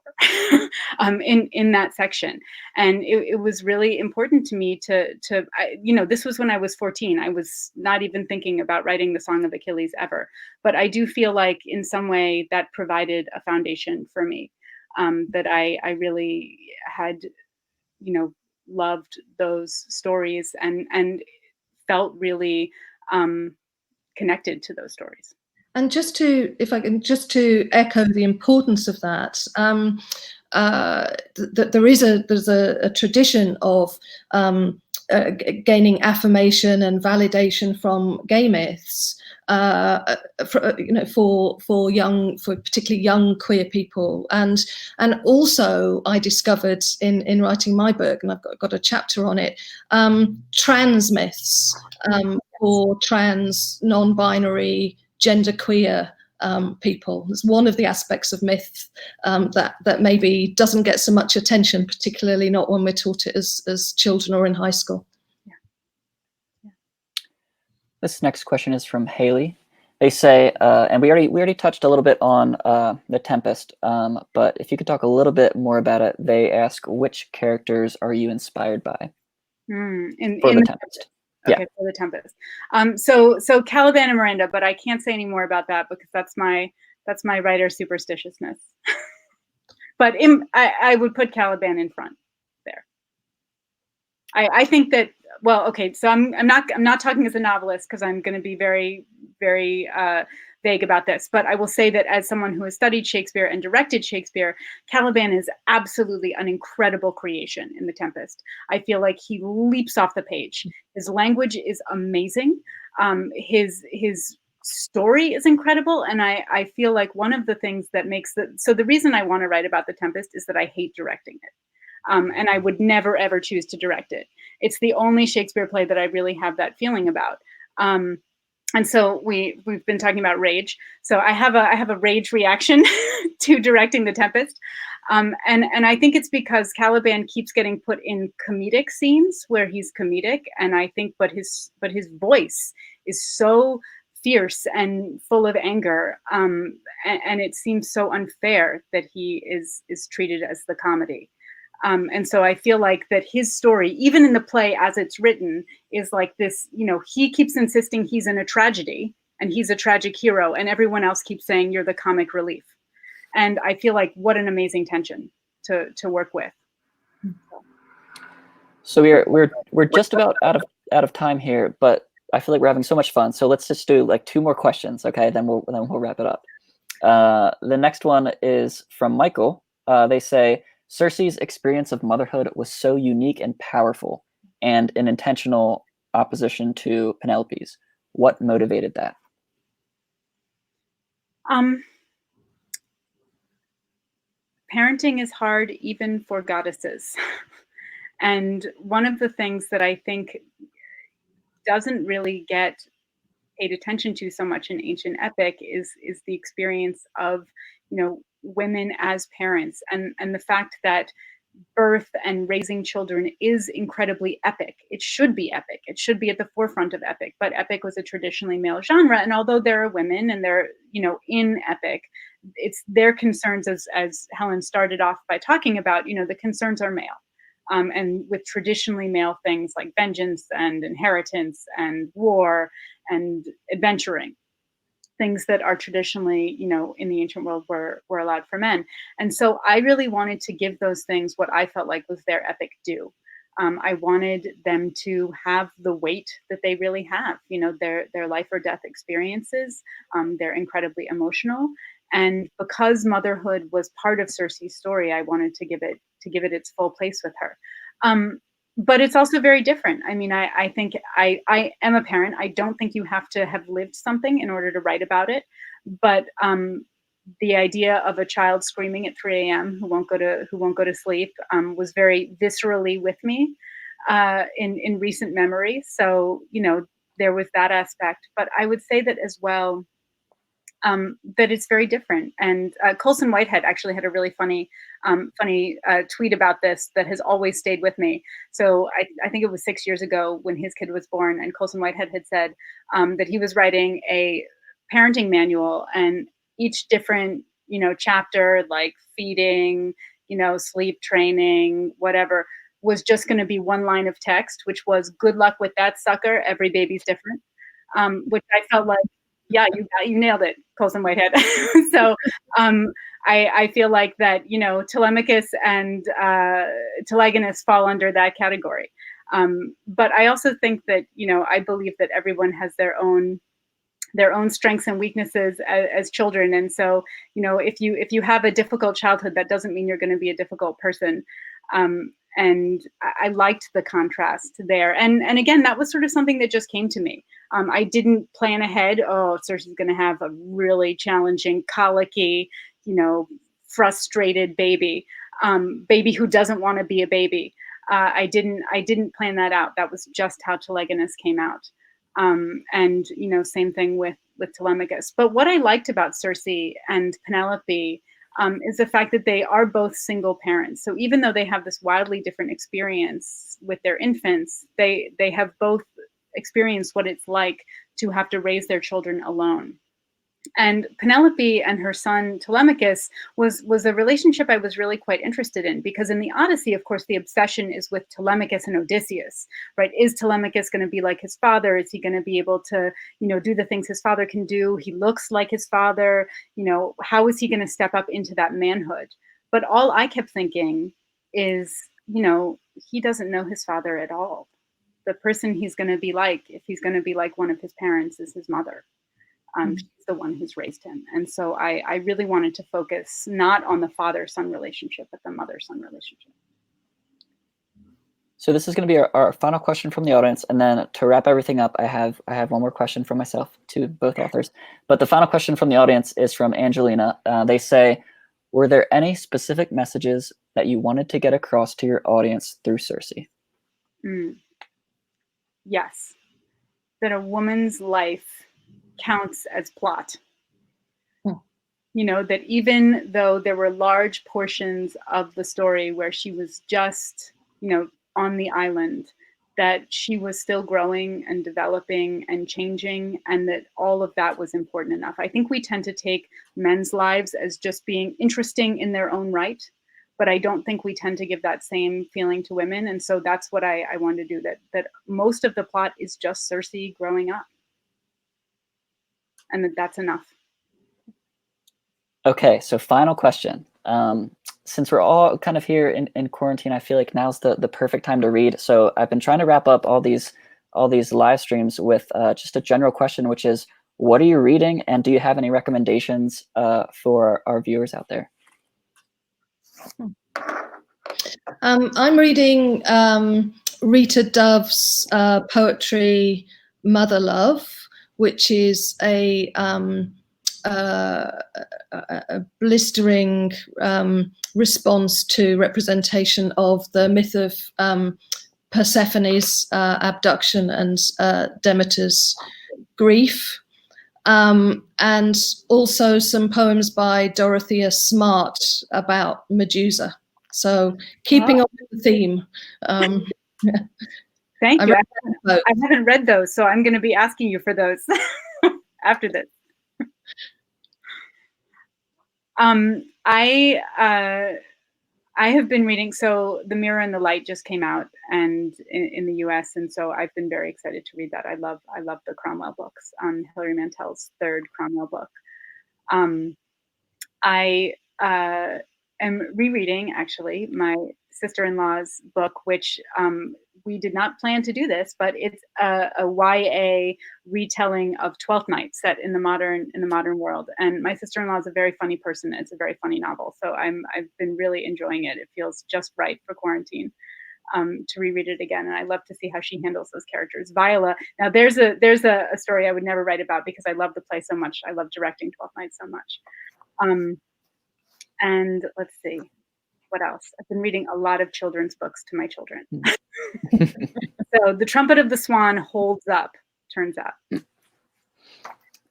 in that section. And it was really important to me to this was when I was 14. I was not even thinking about writing the Song of Achilles ever. But I do feel like in some way that provided a foundation for me, that I really had, loved those stories and felt really connected to those stories. And just to, if I can, just to echo the importance of that, there's a tradition of gaining affirmation and validation from gay myths, for particularly young queer people, and also I discovered in writing my book, and I've got a chapter on it, trans myths for trans, non-binary, genderqueer people. It's one of the aspects of myth that maybe doesn't get so much attention, particularly not when we're taught it as children or in high school. Yeah. This next question is from Haley. They say, and we already touched a little bit on The Tempest, but if you could talk a little bit more about it, they ask, which characters are you inspired by for The Tempest? Okay, yeah. For The Tempest. So Caliban and Miranda, but I can't say any more about that because that's my writer superstitiousness. But I would put Caliban in front there. I think that, well, okay, so I'm not talking as a novelist because I'm going to be very, very vague about this, but I will say that as someone who has studied Shakespeare and directed Shakespeare, Caliban is absolutely an incredible creation in The Tempest. I feel like he leaps off the page. His language is amazing. His story is incredible. And I feel like one of the things that makes so the reason I want to write about The Tempest is that I hate directing it. And I would never, ever choose to direct it. It's the only Shakespeare play that I really have that feeling about. And so we've been talking about rage. So I have a rage reaction to directing The Tempest. And I think it's because Caliban keeps getting put in comedic scenes where he's comedic. And I think, but his voice is so fierce and full of anger. And it seems so unfair that he is treated as the comedy. And so I feel like that his story, even in the play as it's written, is like this, he keeps insisting he's in a tragedy and he's a tragic hero, and everyone else keeps saying you're the comic relief. And I feel like what an amazing tension to work with. So we're just about out of time here, but I feel like we're having so much fun. So let's just do like 2 more questions, okay? Then we'll wrap it up. The next one is from Michael. They say, Circe's experience of motherhood was so unique and powerful, and in intentional opposition to Penelope's. What motivated that? Parenting is hard even for goddesses. And one of the things that I think doesn't really get paid attention to so much in ancient epic is the experience of, women as parents, and the fact that birth and raising children is incredibly epic. It should be epic. It should be at the forefront of epic, but epic was a traditionally male genre. And although there are women and they're, in epic, it's their concerns, as Helen started off by talking about, the concerns are male. And with traditionally male things like vengeance and inheritance and war and adventuring, things that are traditionally, in the ancient world were allowed for men. And so I really wanted to give those things what I felt like was their epic due. I wanted them to have the weight that they really have, their life or death experiences. They're incredibly emotional. And because motherhood was part of Circe's story, I wanted to give it its full place with her. But it's also very different. I mean, I think I am a parent. I don't think you have to have lived something in order to write about it. But the idea of a child screaming at 3 a.m. who won't go to sleep was very viscerally with me in recent memory. So there was that aspect. But I would say that as well, that it's very different. And Colson Whitehead actually had a really funny tweet about this that has always stayed with me. So I think it was 6 years ago when his kid was born, and Colson Whitehead had said that he was writing a parenting manual, and each different, chapter, like feeding, sleep training, whatever, was just going to be one line of text, which was, good luck with that sucker. Every baby's different. Which I felt like, yeah, you nailed it, Colson Whitehead. So I feel like that, Telemachus and Telegonus fall under that category. But I also think that, I believe that everyone has their own strengths and weaknesses as children. And so, if you have a difficult childhood, that doesn't mean you're going to be a difficult person. I liked the contrast there. And again, that was sort of something that just came to me. I didn't plan ahead. Oh, Circe is going to have a really challenging, colicky, frustrated baby who doesn't want to be a baby. I didn't plan that out. That was just how Telegonus came out. And same thing with Telemachus. But what I liked about Circe and Penelope is the fact that they are both single parents. So even though they have this wildly different experience with their infants, they have both experienced what it's like to have to raise their children alone. And Penelope and her son Telemachus was a relationship I was really quite interested in, because in the Odyssey, of course, the obsession is with Telemachus and Odysseus, right? Is Telemachus going to be like his father? Is he going to be able to, do the things his father can do? He looks like his father. How is he going to step up into that manhood? But all I kept thinking is, he doesn't know his father at all. The person he's going to be like, if he's going to be like one of his parents, is his mother. She's the one who's raised him. And so I really wanted to focus not on the father-son relationship, but the mother-son relationship. So this is going to be our final question from the audience. And then to wrap everything up, I have one more question from myself to both authors. But the final question from the audience is from Angelina. They say, were there any specific messages that you wanted to get across to your audience through Circe? Yes. That a woman's life counts as plot. That even though there were large portions of the story where she was just, on the island, that she was still growing and developing and changing, and that all of that was important enough. I think we tend to take men's lives as just being interesting in their own right, but I don't think we tend to give that same feeling to women. And so that's what I wanted to do, that most of the plot is just Circe growing up. And that's enough. Okay, so final question. Since we're all kind of here in quarantine, I feel like now's the perfect time to read. So I've been trying to wrap up all these live streams with just a general question, which is, what are you reading, and do you have any recommendations for our viewers out there? I'm reading Rita Dove's poetry, Mother Love, which is a blistering response to representation of the myth of Persephone's abduction and Demeter's grief. And also some poems by Dorothea Smart about Medusa. So keeping up with the theme. Thank you. I haven't read those, so I'm going to be asking you for those after this. I have been reading, so The Mirror and the Light just came out and in the US, and so I've been very excited to read that. I love the Cromwell books, Hilary Mantel's third Cromwell book. I am rereading, actually, my sister-in-law's book, which we did not plan to do this, but it's a YA retelling of Twelfth Night set in the modern world. And my sister-in-law is a very funny person. It's a very funny novel, so I've been really enjoying it. It feels just right for quarantine to reread it again, and I love to see how she handles those characters. Viola. Now there's a story I would never write about because I love the play so much. I love directing Twelfth Night so much. And let's see. What else? I've been reading a lot of children's books to my children. So The Trumpet of the Swan holds up, turns out.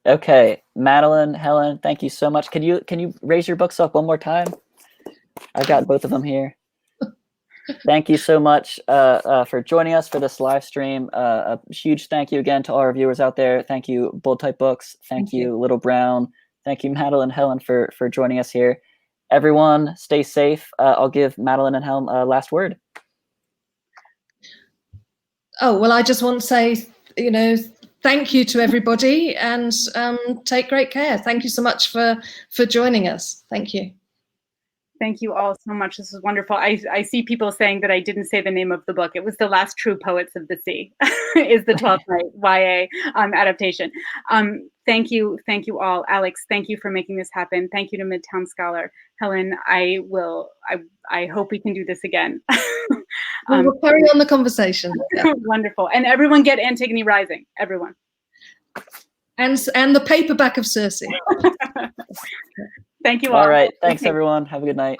Okay, Madeline, Helen, thank you so much. Can you raise your books up one more time? I've got both of them here. Thank you so much for joining us for this live stream. A huge thank you again to all our viewers out there. Thank you, Bold Type Books. Thank you, Little Brown. Thank you, Madeline, Helen, for joining us here. Everyone, stay safe. I'll give Madeline and Helen a last word. Oh, well, I just want to say, thank you to everybody, and take great care. Thank you so much for joining us. Thank you. Thank you all so much. This was wonderful. I see people saying that I didn't say the name of the book. It was The Last True Poets of the Sea, is the 12th Night YA adaptation. Thank you all. Alex, thank you for making this happen. Thank you to Midtown Scholar. Helen, I hope we can do this again. We will carry on the conversation. Yeah. Wonderful. And everyone get Antigone Rising. Everyone. And the paperback of Circe. Thank you all. All right. Thanks, everyone. Have a good night.